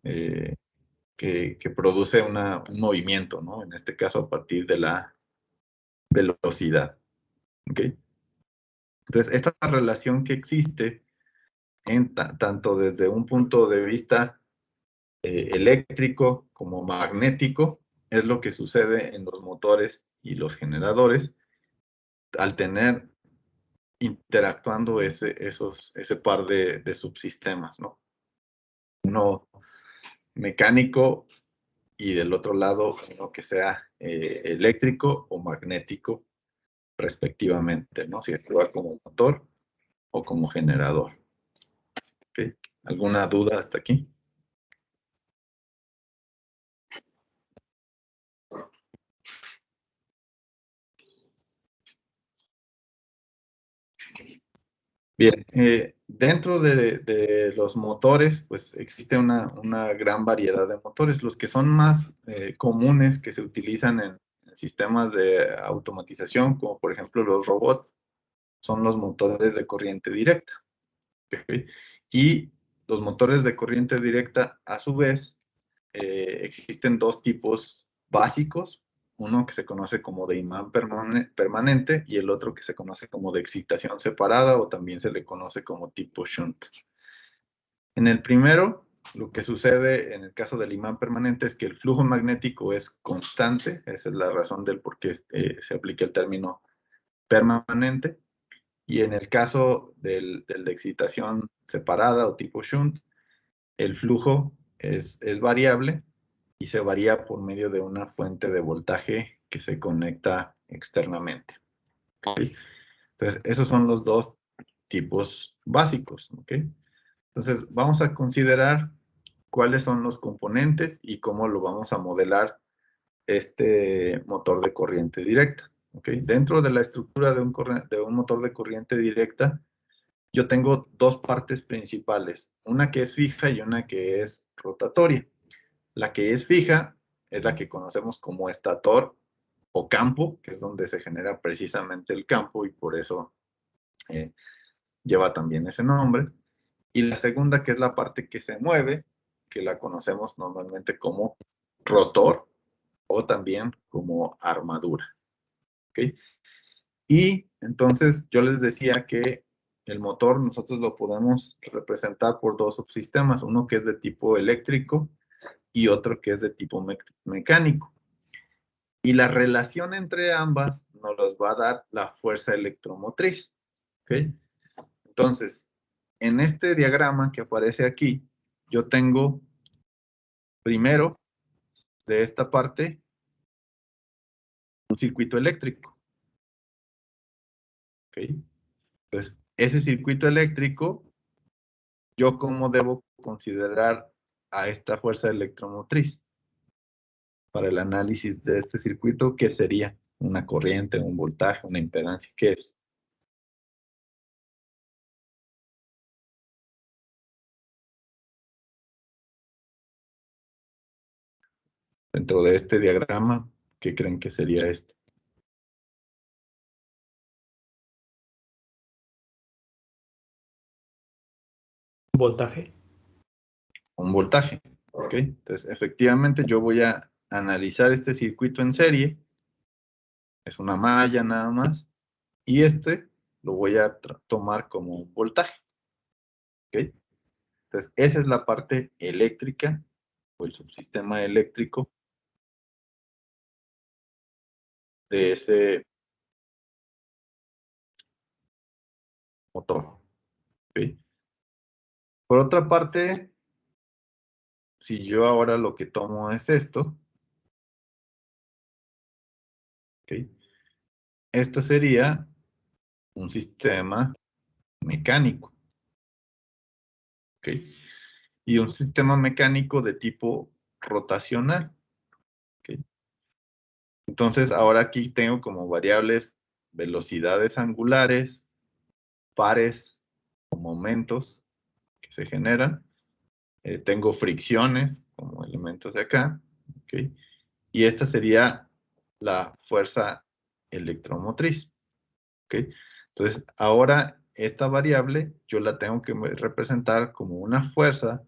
que produce un movimiento, ¿no? En este caso a partir de la velocidad. ¿Ok? Entonces, esta relación que existe tanto desde un punto de vista eléctrico como magnético, es lo que sucede en los motores y los generadores al tener interactuando ese par de subsistemas, ¿no? Uno mecánico y del otro lado uno que sea eléctrico o magnético, respectivamente, ¿no? Si actúa como motor o como generador. ¿Okay? ¿Alguna duda hasta aquí? Bien, dentro de los motores, pues existe una gran variedad de motores. Los que son más comunes que se utilizan en sistemas de automatización, como por ejemplo los robots, son los motores de corriente directa. ¿Okay? Y los motores de corriente directa, a su vez, existen dos tipos básicos, uno que se conoce como de imán permanente y el otro que se conoce como de excitación separada, o también se le conoce como tipo shunt. En el primero, lo que sucede en el caso del imán permanente es que el flujo magnético es constante, esa es la razón del por qué se aplica el término permanente, y en el caso del de excitación separada o tipo shunt, el flujo es variable y se varía por medio de una fuente de voltaje que se conecta externamente. ¿Okay? Entonces, esos son los dos tipos básicos. ¿Okay? Entonces, vamos a considerar cuáles son los componentes y cómo lo vamos a modelar este motor de corriente directa. ¿Okay? Dentro de la estructura de un motor de corriente directa, yo tengo dos partes principales, una que es fija y una que es rotatoria. La que es fija es la que conocemos como estator o campo, que es donde se genera precisamente el campo y por eso lleva también ese nombre. Y la segunda, que es la parte que se mueve, que la conocemos normalmente como rotor o también como armadura. ¿Okay? Y entonces yo les decía que el motor nosotros lo podemos representar por dos subsistemas, uno que es de tipo eléctrico y otro que es de tipo mecánico. Y la relación entre ambas nos las va a dar la fuerza electromotriz. ¿Okay? Entonces, en este diagrama que aparece aquí, yo tengo primero de esta parte un circuito eléctrico. ¿Okay? Entonces, ese circuito eléctrico, ¿yo cómo debo considerar a esta fuerza electromotriz? para el análisis de este circuito, ¿qué sería? Una corriente, un voltaje, una impedancia, ¿qué es? Dentro de este diagrama, ¿qué creen que sería esto? Voltaje. Un voltaje, ¿ok? Entonces, efectivamente, yo voy a analizar este circuito en serie. Es una malla nada más. Y este lo voy a tomar como un voltaje, ¿ok? Entonces, esa es la parte eléctrica o el subsistema eléctrico de ese motor, ¿ok? Por otra parte, si yo ahora lo que tomo es esto, ¿ok? Esto sería un sistema mecánico, ¿ok? Y un sistema mecánico de tipo rotacional, ¿ok? Entonces, ahora aquí tengo como variables velocidades angulares, pares o momentos que se generan. Tengo fricciones como elementos de acá, ¿ok? Y esta sería la fuerza electromotriz, ¿ok? Entonces, ahora esta variable yo la tengo que representar como una fuerza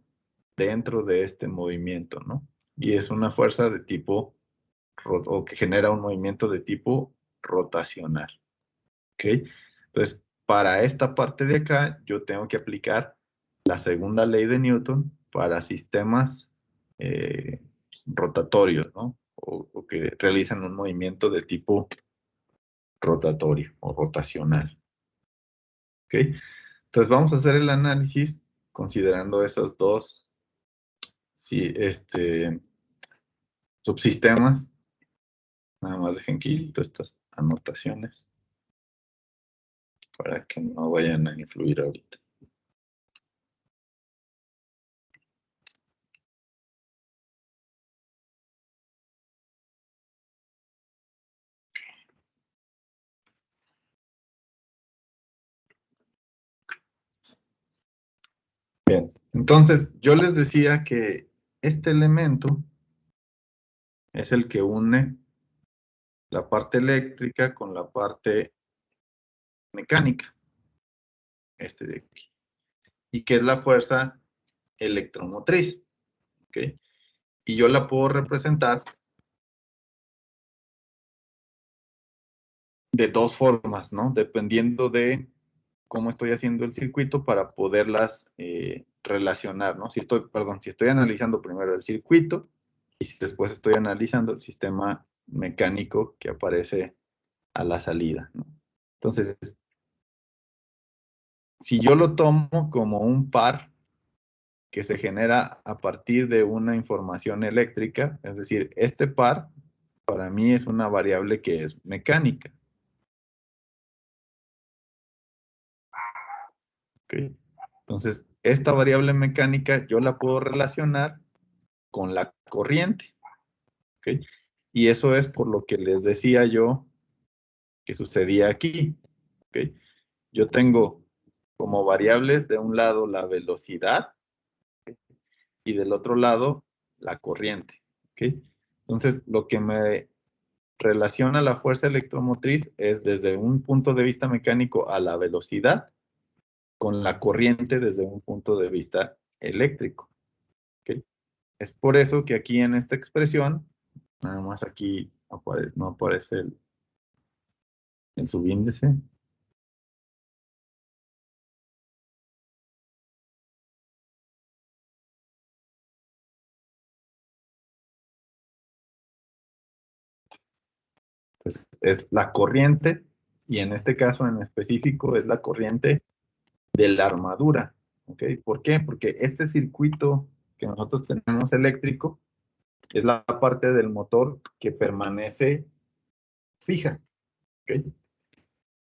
dentro de este movimiento, ¿no? Y es una fuerza de tipo, o que genera un movimiento de tipo rotacional, ¿ok? Entonces, para esta parte de acá, yo tengo que aplicar la segunda ley de Newton para sistemas rotatorios, ¿no? O que realizan un movimiento de tipo rotatorio o rotacional, ¿ok? Entonces, vamos a hacer el análisis considerando esos dos subsistemas. Nada más dejen quito estas anotaciones para que no vayan a influir ahorita. Bien, entonces yo les decía que este elemento es el que une la parte eléctrica con la parte mecánica, este de aquí, y que es la fuerza electromotriz, ¿ok? Y yo la puedo representar de dos formas, ¿no? Dependiendo de cómo estoy haciendo el circuito para poderlas relacionar, ¿no? Si estoy analizando primero el circuito y si después estoy analizando el sistema mecánico que aparece a la salida, ¿no? Entonces, si yo lo tomo como un par que se genera a partir de una información eléctrica, es decir, este par para mí es una variable que es mecánica. ¿Ok? Entonces, esta variable mecánica yo la puedo relacionar con la corriente, ¿ok? Y eso es por lo que les decía yo que sucedía aquí, ¿ok? Yo tengo como variables de un lado la velocidad y del otro lado la corriente, ¿ok? Entonces, lo que me relaciona la fuerza electromotriz es desde un punto de vista mecánico a la velocidad con la corriente desde un punto de vista eléctrico, ¿ok? Es por eso que aquí en esta expresión, nada más aquí no aparece el subíndice. Entonces, es la corriente, y en este caso en específico es la corriente de la armadura, ¿ok? ¿Por qué? Porque este circuito que nosotros tenemos eléctrico es la parte del motor que permanece fija, ¿ok?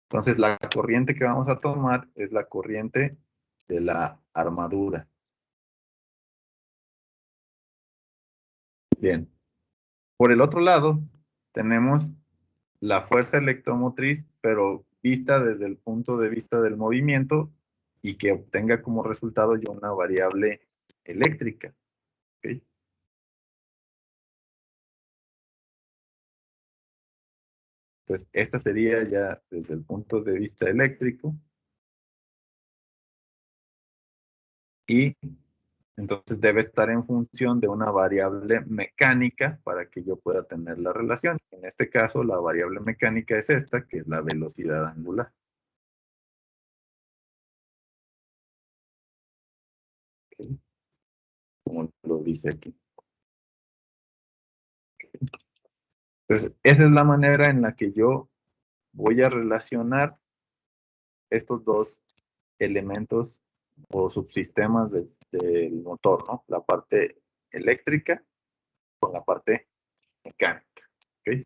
Entonces, la corriente que vamos a tomar es la corriente de la armadura. Bien. Por el otro lado, tenemos la fuerza electromotriz, pero vista desde el punto de vista del movimiento y que obtenga como resultado ya una variable eléctrica. ¿Okay? Entonces, esta sería ya desde el punto de vista eléctrico. Y entonces debe estar en función de una variable mecánica para que yo pueda tener la relación. En este caso, la variable mecánica es esta, que es la velocidad angular. ¿Okay? Como lo dice aquí. ¿Okay? Entonces, esa es la manera en la que yo voy a relacionar estos dos elementos o subsistemas del motor, ¿no? La parte eléctrica con la parte mecánica. ¿Okay?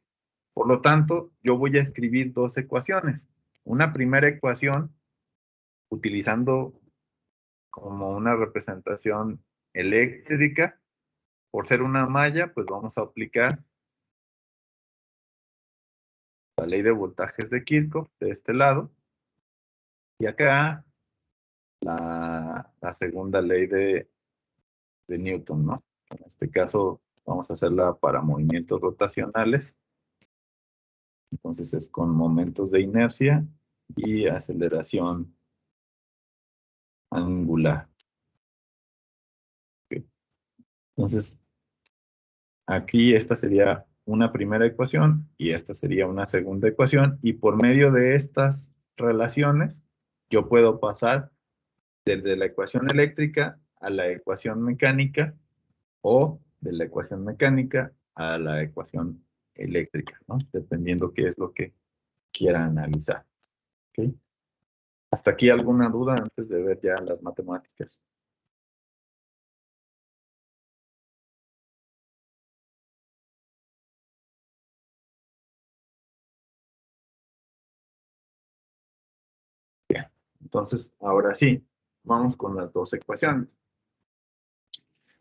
Por lo tanto, yo voy a escribir dos ecuaciones. Una primera ecuación utilizando como una representación eléctrica. Por ser una malla, pues vamos a aplicar la ley de voltajes de Kirchhoff de este lado. Y acá la segunda ley de Newton, ¿no? En este caso vamos a hacerla para movimientos rotacionales. Entonces es con momentos de inercia y aceleración angular. Okay. Entonces, aquí esta sería una primera ecuación y esta sería una segunda ecuación. Y por medio de estas relaciones, yo puedo pasar desde la ecuación eléctrica a la ecuación mecánica o de la ecuación mecánica a la ecuación eléctrica, ¿no? Dependiendo qué es lo que quiera analizar. ¿Okay? ¿Hasta aquí alguna duda antes de ver ya las matemáticas? Bien, entonces ahora sí, vamos con las dos ecuaciones.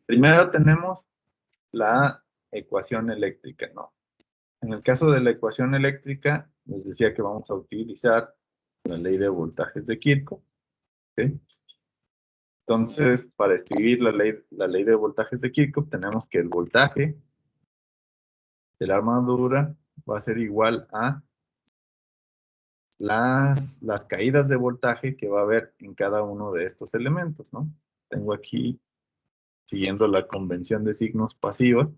Primero tenemos la ecuación eléctrica, ¿no? En el caso de la ecuación eléctrica, les decía que vamos a utilizar la ley de voltajes de Kirchhoff. ¿Okay? Entonces, para escribir la ley de voltajes de Kirchhoff, tenemos que el voltaje de la armadura va a ser igual a las caídas de voltaje que va a haber en cada uno de estos elementos, ¿no? Tengo aquí, siguiendo la convención de signos pasiva,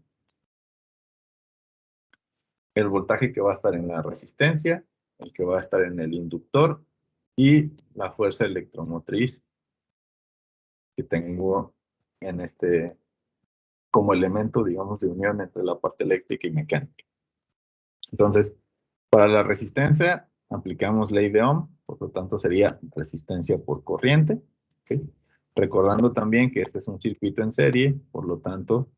el voltaje que va a estar en la resistencia, el que va a estar en el inductor y la fuerza electromotriz que tengo en este, como elemento, digamos, de unión entre la parte eléctrica y mecánica. Entonces, para la resistencia, aplicamos ley de Ohm, por lo tanto sería resistencia por corriente. ¿Okay? Recordando también que este es un circuito en serie, por lo tanto,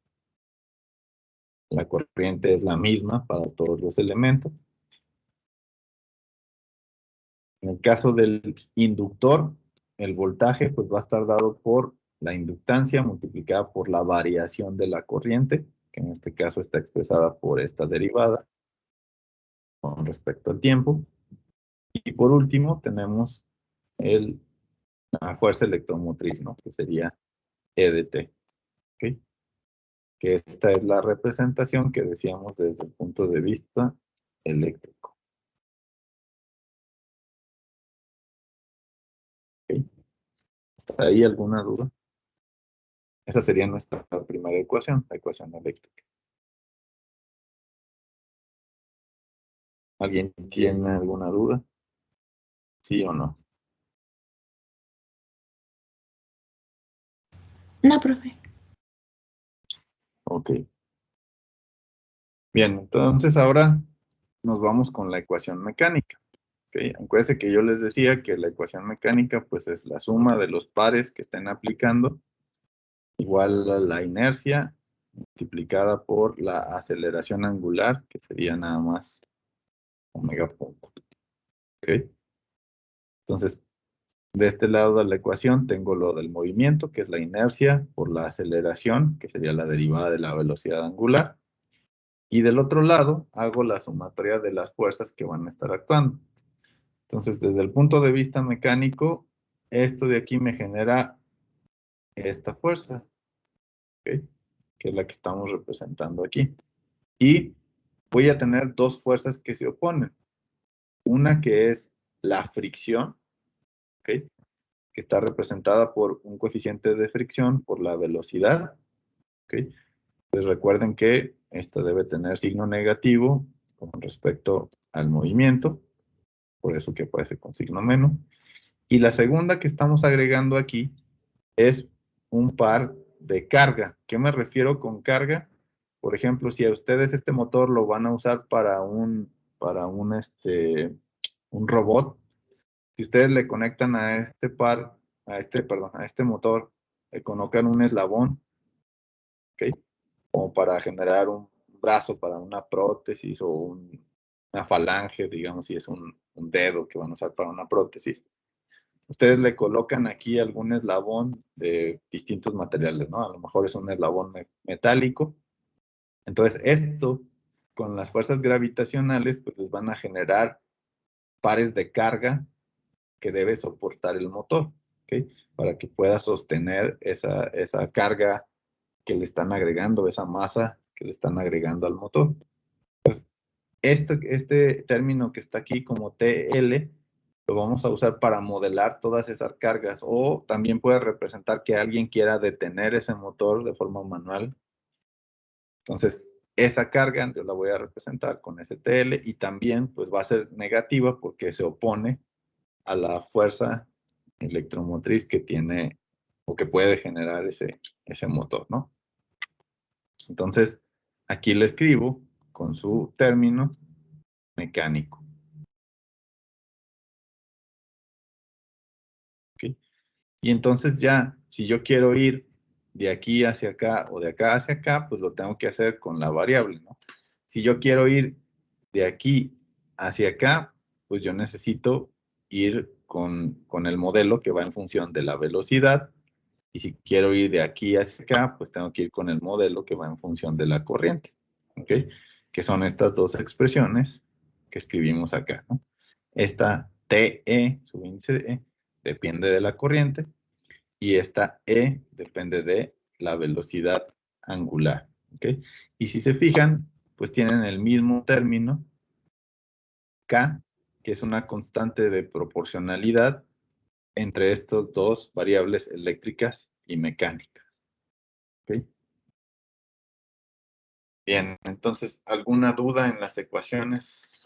la corriente es la misma para todos los elementos. En el caso del inductor, el voltaje pues va a estar dado por la inductancia multiplicada por la variación de la corriente, que en este caso está expresada por esta derivada con respecto al tiempo. Y por último tenemos la fuerza electromotriz, ¿no? Que sería E de T. ¿Okay? Que esta es la representación que decíamos desde el punto de vista eléctrico. ¿Okay? ¿Hasta ahí alguna duda? Esa sería nuestra primera ecuación, la ecuación eléctrica. ¿Alguien tiene alguna duda? ¿Sí o no? No, profe. Ok. Bien, entonces ahora nos vamos con la ecuación mecánica. Okay. Acuérdense que yo les decía que la ecuación mecánica pues es la suma de los pares que estén aplicando igual a la inercia multiplicada por la aceleración angular, que sería nada más omega punto. ¿Okay? Entonces, de este lado de la ecuación tengo lo del movimiento, que es la inercia, por la aceleración, que sería la derivada de la velocidad angular. Y del otro lado, hago la sumatoria de las fuerzas que van a estar actuando. Entonces, desde el punto de vista mecánico, esto de aquí me genera esta fuerza, ¿ok? Que es la que estamos representando aquí. Y voy a tener dos fuerzas que se oponen. Una que es la fricción, ¿ok? Que está representada por un coeficiente de fricción por la velocidad, ¿ok? Pues recuerden que esta debe tener signo negativo con respecto al movimiento, por eso que aparece con signo menos. Y la segunda que estamos agregando aquí es un par de carga. ¿Qué me refiero con carga? Por ejemplo, si a ustedes este motor lo van a usar para un robot, si ustedes le conectan a este motor, le colocan un eslabón, ¿ok? Como para generar un brazo para una prótesis o una falange, digamos, si es un dedo que van a usar para una prótesis. Ustedes le colocan aquí algún eslabón de distintos materiales, ¿no? A lo mejor es un eslabón metálico. Entonces, esto, con las fuerzas gravitacionales, pues les van a generar pares de carga que debe soportar el motor, ¿ok? Para que pueda sostener esa carga que le están agregando, esa masa que le están agregando al motor. Entonces, este término que está aquí como TL, lo vamos a usar para modelar todas esas cargas, o también puede representar que alguien quiera detener ese motor de forma manual. Entonces, esa carga yo la voy a representar con ese TL, y también pues va a ser negativa porque se opone a la fuerza electromotriz que tiene o que puede generar ese motor, ¿no? Entonces, aquí le escribo con su término mecánico. ¿Okay? Y entonces ya, si yo quiero ir de aquí hacia acá o de acá hacia acá, pues lo tengo que hacer con la variable, ¿no? Si yo quiero ir de aquí hacia acá, pues yo necesito ir con el modelo que va en función de la velocidad. Y si quiero ir de aquí hacia acá, pues tengo que ir con el modelo que va en función de la corriente, ¿ok? Que son estas dos expresiones que escribimos acá, ¿no? Esta TE, subíndice de E, depende de la corriente, y esta E depende de la velocidad angular, ¿ok? Y si se fijan, pues tienen el mismo término, K, que es una constante de proporcionalidad entre estas dos variables eléctricas y mecánicas. ¿Okay? Bien, entonces, ¿alguna duda en las ecuaciones?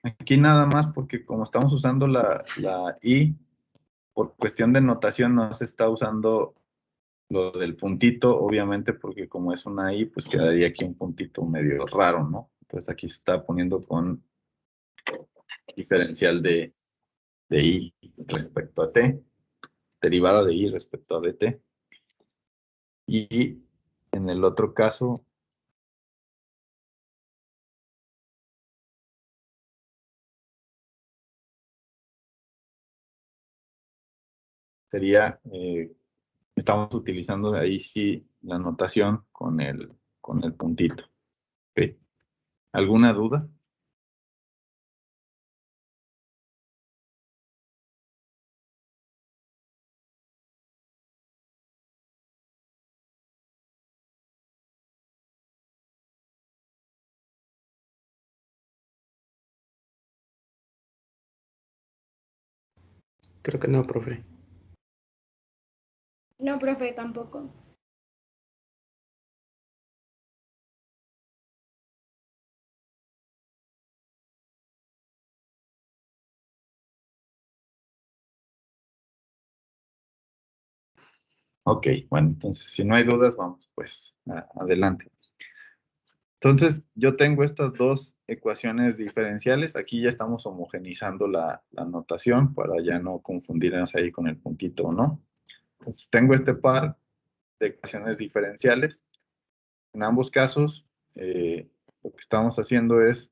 Aquí nada más porque como estamos usando la I, por cuestión de notación no se está usando lo del puntito, obviamente porque como es una I, pues quedaría aquí un puntito medio raro, ¿no? Entonces aquí se está poniendo con diferencial de I respecto a T, derivada de I respecto a dt. Y en el otro caso, sería, estamos utilizando ahí sí la notación con el puntito. ¿Okay? ¿Alguna duda? Creo que no, profe. No, profe, tampoco. Ok, bueno, entonces si no hay dudas, vamos pues adelante. Entonces, yo tengo estas dos ecuaciones diferenciales. Aquí ya estamos homogenizando la notación para ya no confundirnos ahí con el puntito o no. Entonces, tengo este par de ecuaciones diferenciales. En ambos casos, lo que estamos haciendo es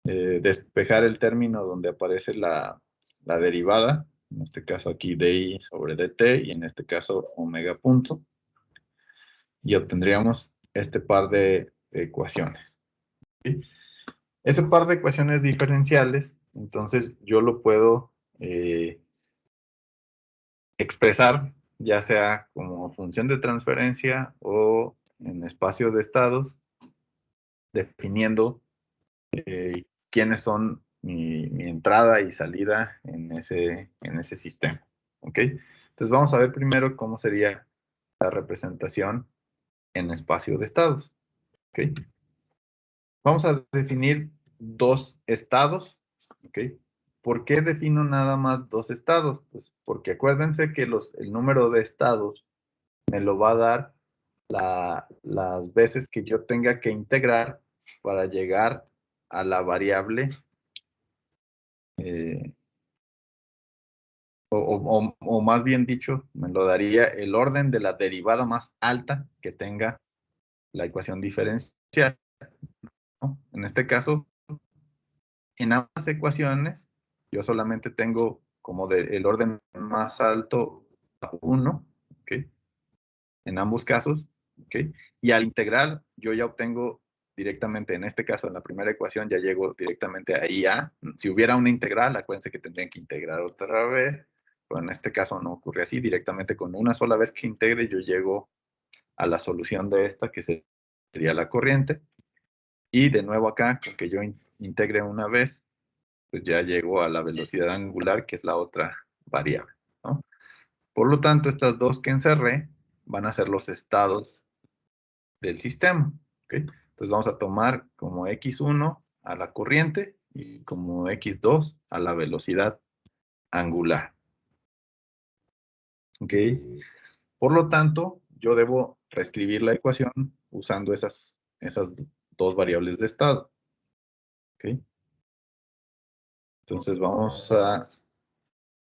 despejar el término donde aparece la la derivada, en este caso aquí di sobre dt, y en este caso omega punto, y obtendríamos este par de ecuaciones. ¿Sí? Ese par de ecuaciones diferenciales, entonces yo lo puedo expresar ya sea como función de transferencia o en espacio de estados, definiendo quiénes son mi entrada y salida en ese sistema. ¿Ok? Entonces vamos a ver primero cómo sería la representación en espacio de estados. ¿Ok? Vamos a definir dos estados. ¿Ok? ¿Por qué defino nada más dos estados? Pues porque acuérdense que el número de estados me lo va a dar las veces que yo tenga que integrar para llegar a la variable o más bien dicho, me lo daría el orden de la derivada más alta que tenga la ecuación diferencial, ¿no? En este caso, en ambas ecuaciones, yo solamente tengo como el orden más alto 1, ¿ok? En ambos casos, ¿ok? Y al integrar, yo ya obtengo directamente, en este caso, en la primera ecuación, ya llego directamente a IA. Si hubiera una integral, acuérdense que tendrían que integrar otra vez, pero en este caso no ocurre así, directamente con una sola vez que integre, yo llego a la solución de esta, que sería la corriente, y de nuevo acá, con que yo integre una vez, pues ya llego a la velocidad angular, que es la otra variable, ¿no? Por lo tanto, estas dos que encerré van a ser los estados del sistema, ¿ok? Entonces vamos a tomar como x1 a la corriente y como x2 a la velocidad angular, ¿ok? Por lo tanto, yo debo reescribir la ecuación usando esas dos variables de estado, ¿ok? Entonces vamos a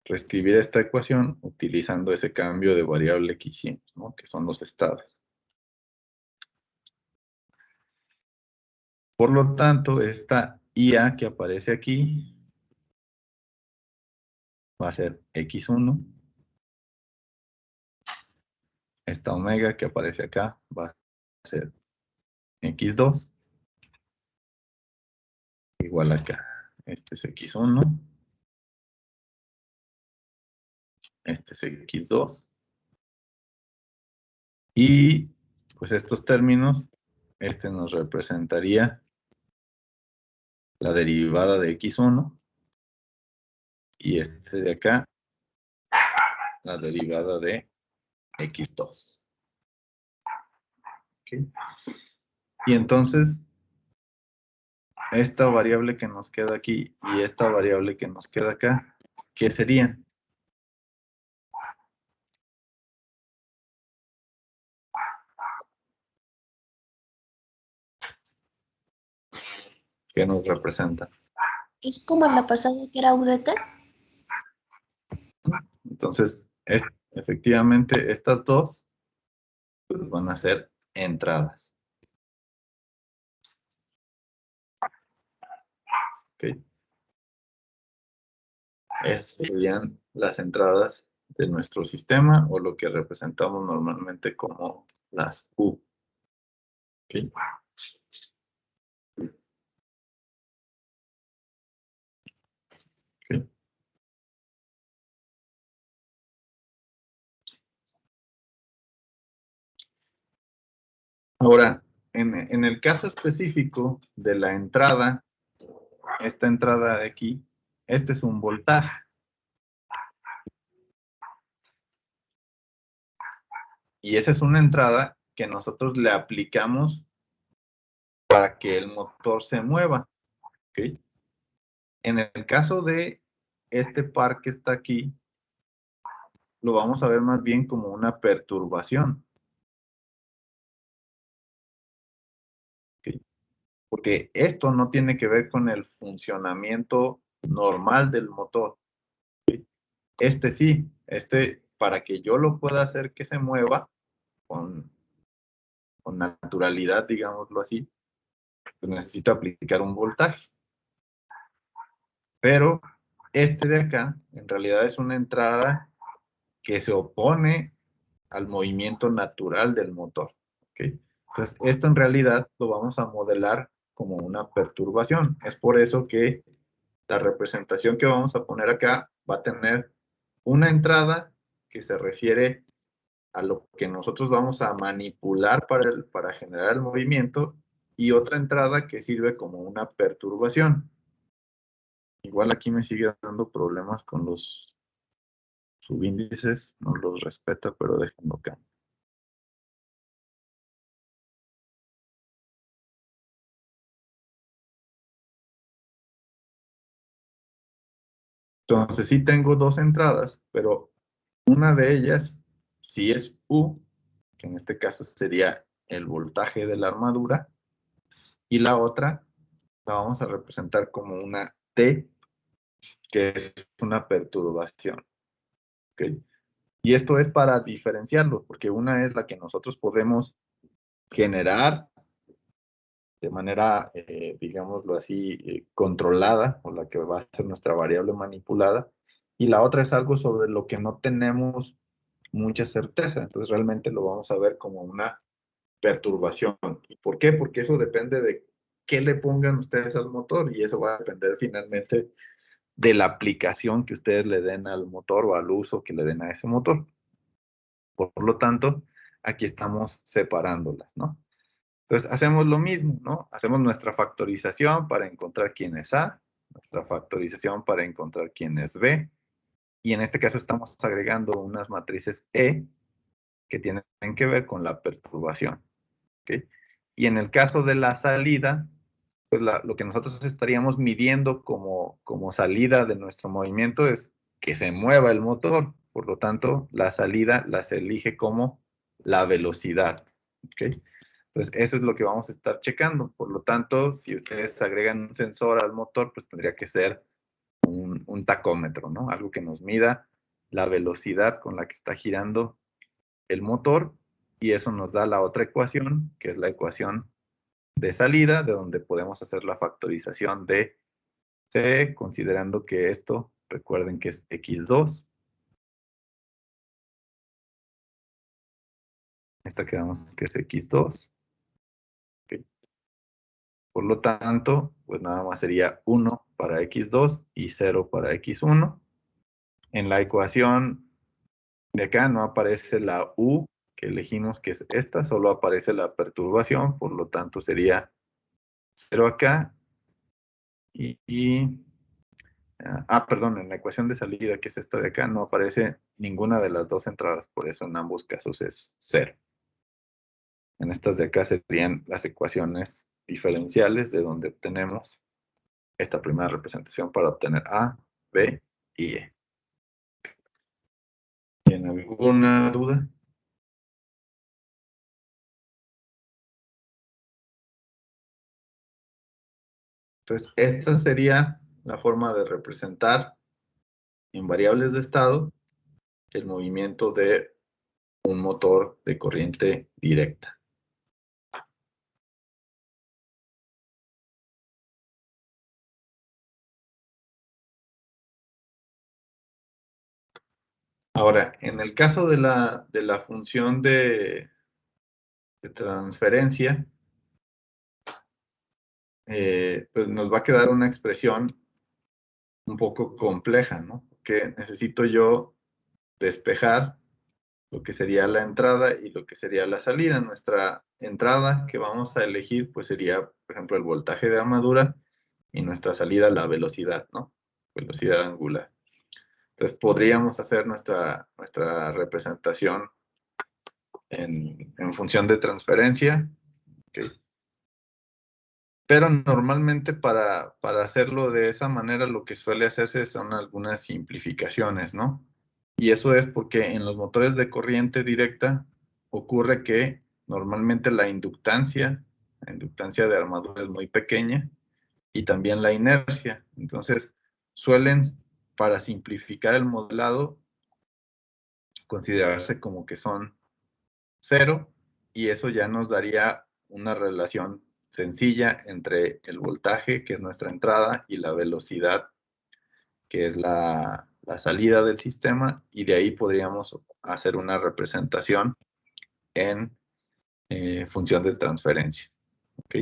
reescribir esta ecuación utilizando ese cambio de variable que hicimos, ¿no? Que son los estados. Por lo tanto, esta IA que aparece aquí va a ser x1. Esta omega que aparece acá va a ser x2 igual acá. Este es x1. Este es x2. Y pues estos términos, este nos representaría la derivada de x1 y este de acá, la derivada de x2. ¿Okay? Y entonces, esta variable que nos queda aquí y esta variable que nos queda acá, ¿qué serían? ¿Qué nos representan? Es como la pasada que era UDT. Entonces, efectivamente, estas dos pues, van a ser entradas. ¿Okay? Esas serían las entradas de nuestro sistema o lo que representamos normalmente como las U. ¿Okay? ¿Okay? Ahora, en el caso específico de la entrada, esta entrada de aquí, este es un voltaje. Y esa es una entrada que nosotros le aplicamos para que el motor se mueva. ¿Okay? En el caso de este par que está aquí, lo vamos a ver más bien como una perturbación. ¿Okay? Porque esto no tiene que ver con el funcionamiento normal del motor. ¿Okay? Este sí, para que yo lo pueda hacer que se mueva con naturalidad, digámoslo así, pues necesito aplicar un voltaje. Pero este de acá, en realidad es una entrada que se opone al movimiento natural del motor. ¿Okay? Entonces, esto en realidad lo vamos a modelar como una perturbación. Es por eso que la representación que vamos a poner acá va a tener una entrada que se refiere a lo que nosotros vamos a manipular para generar el movimiento y otra entrada que sirve como una perturbación. Igual aquí me sigue dando problemas con los subíndices, no los respeta, pero déjenlo acá. Entonces sí tengo dos entradas, pero una de ellas sí es U, que en este caso sería el voltaje de la armadura, y la otra la vamos a representar como una T, que es una perturbación. ¿Okay? Y esto es para diferenciarlo, porque una es la que nosotros podemos generar de manera, digámoslo así, controlada, o la que va a ser nuestra variable manipulada, y la otra es algo sobre lo que no tenemos mucha certeza, entonces realmente lo vamos a ver como una perturbación. ¿Y por qué? Porque eso depende de qué le pongan ustedes al motor, y eso va a depender finalmente de la aplicación que ustedes le den al motor o al uso que le den a ese motor. Por lo tanto, aquí estamos separándolas, ¿no? Entonces, hacemos lo mismo, ¿no? Hacemos nuestra factorización para encontrar quién es A, nuestra factorización para encontrar quién es B, y en este caso estamos agregando unas matrices E que tienen que ver con la perturbación, ¿ok? Y en el caso de la salida, pues lo que nosotros estaríamos midiendo como salida de nuestro movimiento es que se mueva el motor, por lo tanto, la salida la se elige como la velocidad, ¿ok? Entonces, eso es lo que vamos a estar checando. Por lo tanto, si ustedes agregan un sensor al motor, pues tendría que ser un tacómetro, ¿no? Algo que nos mida la velocidad con la que está girando el motor, y eso nos da la otra ecuación, que es la ecuación de salida, de donde podemos hacer la factorización de C, considerando que esto, recuerden que es X2. Esta quedamos que es X2. Okay. Por lo tanto, pues nada más sería 1 para X2 y 0 para X1. En la ecuación de acá no aparece la U que elegimos, que es esta, solo aparece la perturbación, por lo tanto sería 0 acá perdón, en la ecuación de salida, que es esta de acá, no aparece ninguna de las dos entradas, por eso en ambos casos es 0. En estas de acá serían las ecuaciones diferenciales de donde obtenemos esta primera representación para obtener A, B y E. ¿Tienen alguna duda? Entonces, esta sería la forma de representar en variables de estado el movimiento de un motor de corriente directa. Ahora, en el caso de la función de transferencia, pues nos va a quedar una expresión un poco compleja, ¿no? Que necesito yo despejar lo que sería la entrada y lo que sería la salida. Nuestra entrada que vamos a elegir, pues sería, por ejemplo, el voltaje de armadura, y nuestra salida la velocidad, ¿no? Velocidad angular. Entonces podríamos hacer nuestra representación en función de transferencia, ¿okay? Pero normalmente para hacerlo de esa manera lo que suele hacerse son algunas simplificaciones, ¿no? Y eso es porque en los motores de corriente directa ocurre que normalmente la inductancia de armadura es muy pequeña, y también la inercia. Entonces suelen, para simplificar el modelado, considerarse como que son 0, y eso ya nos daría una relación sencilla entre el voltaje, que es nuestra entrada, y la velocidad, que es la salida del sistema, y de ahí podríamos hacer una representación en función de transferencia, ¿ok?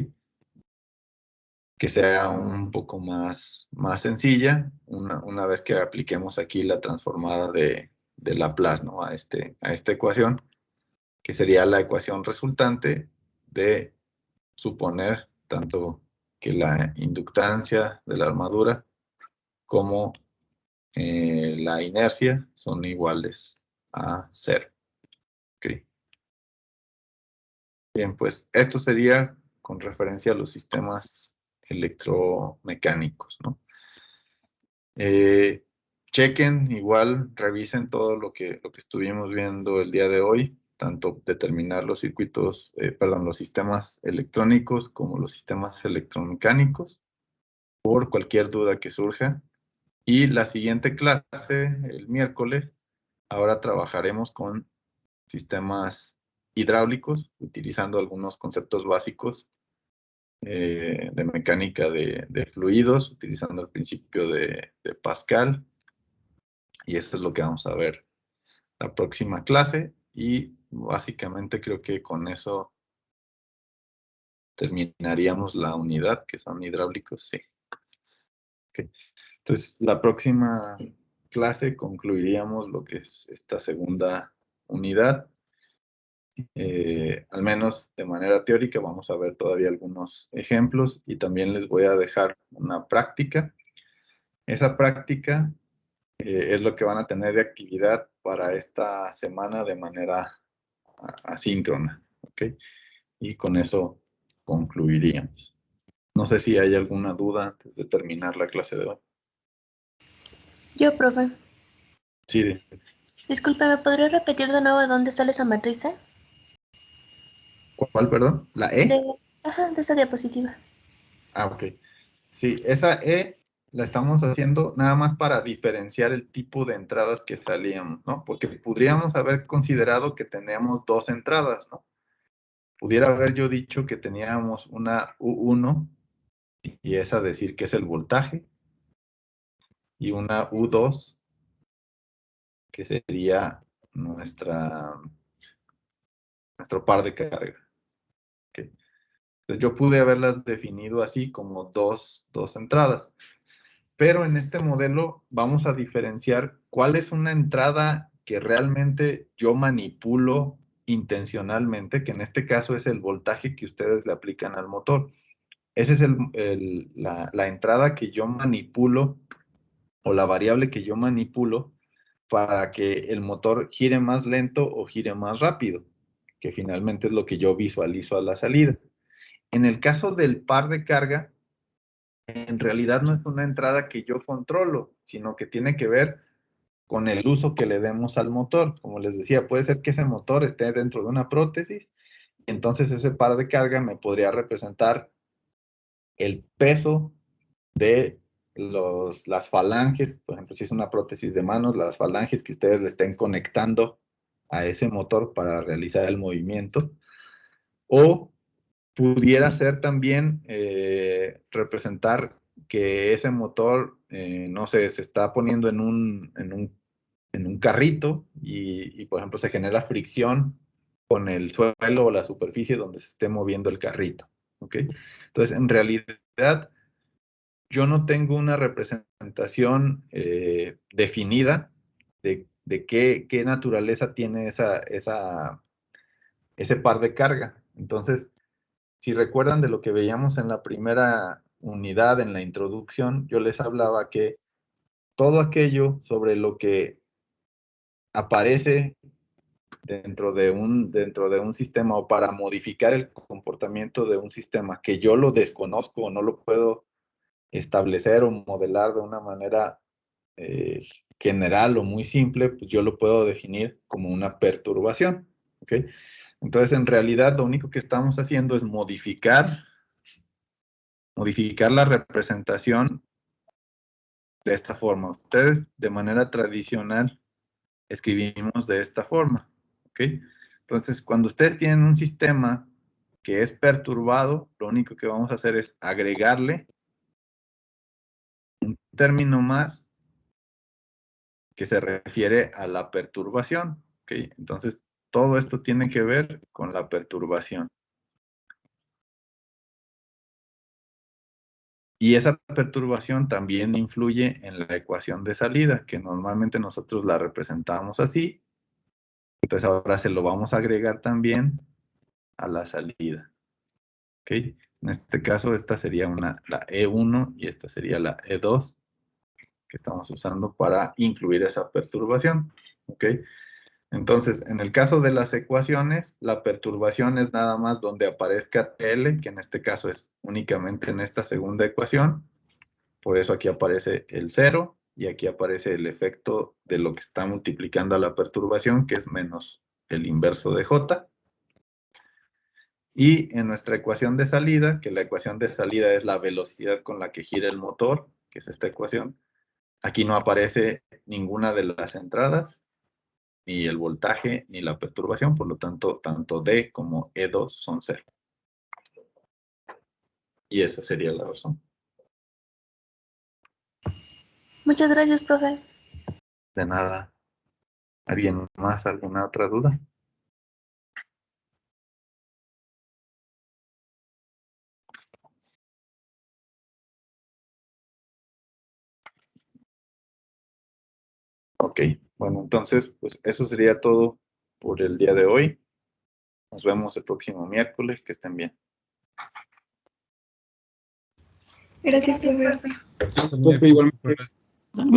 Que sea un poco más sencilla una vez que apliquemos aquí la transformada de Laplace, ¿no? a esta ecuación, que sería la ecuación resultante de suponer tanto que la inductancia de la armadura como la inercia son iguales a 0. ¿Okay? Bien, pues esto sería con referencia a los sistemas electromecánicos, ¿no? Chequen, igual, revisen todo lo que estuvimos viendo el día de hoy, tanto determinar los circuitos, los sistemas electrónicos como los sistemas electromecánicos, por cualquier duda que surja. Y la siguiente clase, el miércoles, ahora trabajaremos con sistemas hidráulicos, utilizando algunos conceptos básicos de mecánica de fluidos, utilizando el principio de Pascal. Y eso es lo que vamos a ver la próxima clase. Y básicamente creo que con eso terminaríamos la unidad, que son hidráulicos, sí. Okay. Entonces, la próxima clase concluiríamos lo que es esta segunda unidad. Al menos de manera teórica vamos a ver todavía algunos ejemplos y también les voy a dejar una práctica. Esa práctica es lo que van a tener de actividad para esta semana de manera asíncrona, ¿ok? Y con eso concluiríamos. No sé si hay alguna duda antes de terminar la clase de hoy. Yo, profe. Sí. Disculpe, ¿me podría repetir de nuevo dónde sale esa matriz? ¿Cuál, perdón? ¿La E? De esa diapositiva. Ah, ok. Sí, esa E la estamos haciendo nada más para diferenciar el tipo de entradas que salían, ¿no? Porque podríamos haber considerado que teníamos dos entradas, ¿no? Pudiera haber yo dicho que teníamos una U1 y esa decir que es el voltaje, y una U2 que sería nuestro par de carga. Okay. Entonces yo pude haberlas definido así como dos entradas. Pero en este modelo vamos a diferenciar cuál es una entrada que realmente yo manipulo intencionalmente, que en este caso es el voltaje que ustedes le aplican al motor. Esa es la entrada que yo manipulo, o la variable que yo manipulo para que el motor gire más lento o gire más rápido, que finalmente es lo que yo visualizo a la salida. En el caso del par de carga, en realidad no es una entrada que yo controlo, sino que tiene que ver con el uso que le demos al motor. Como les decía, puede ser que ese motor esté dentro de una prótesis, entonces ese par de carga me podría representar el peso de las falanges, por ejemplo, si es una prótesis de manos, las falanges que ustedes le estén conectando a ese motor para realizar el movimiento. O pudiera ser también representar que ese motor, no sé, se está poniendo en un carrito y, por ejemplo, se genera fricción con el suelo o la superficie donde se esté moviendo el carrito. ¿Ok? Entonces, en realidad, yo no tengo una representación definida de qué naturaleza tiene ese par de carga. Entonces, si recuerdan de lo que veíamos en la primera unidad, en la introducción, yo les hablaba que todo aquello sobre lo que aparece dentro de un sistema, o para modificar el comportamiento de un sistema que yo lo desconozco o no lo puedo establecer o modelar de una manera general o muy simple, pues yo lo puedo definir como una perturbación. ¿Ok? Entonces, en realidad, lo único que estamos haciendo es modificar la representación de esta forma. Ustedes, de manera tradicional, escribimos de esta forma. ¿Ok? Entonces, cuando ustedes tienen un sistema que es perturbado, lo único que vamos a hacer es agregarle un término más que se refiere a la perturbación. ¿Okay? Entonces, todo esto tiene que ver con la perturbación. Y esa perturbación también influye en la ecuación de salida, que normalmente nosotros la representamos así. Entonces ahora se lo vamos a agregar también a la salida. ¿Ok? En este caso, esta sería la E1 y esta sería la E2 que estamos usando para incluir esa perturbación. ¿Ok? Entonces, en el caso de las ecuaciones, la perturbación es nada más donde aparezca TL, que en este caso es únicamente en esta segunda ecuación. Por eso aquí aparece el 0 y aquí aparece el efecto de lo que está multiplicando a la perturbación, que es menos el inverso de J. Y en nuestra ecuación de salida, que la ecuación de salida es la velocidad con la que gira el motor, que es esta ecuación, aquí no aparece ninguna de las entradas, ni el voltaje, ni la perturbación, por lo tanto, tanto D como E2 son 0. Y esa sería la razón. Muchas gracias, profe. De nada. ¿Alguien más? ¿Alguna otra duda? Ok, bueno, entonces, pues eso sería todo por el día de hoy. Nos vemos el próximo miércoles. Que estén bien. Gracias, profe. Profe, igualmente.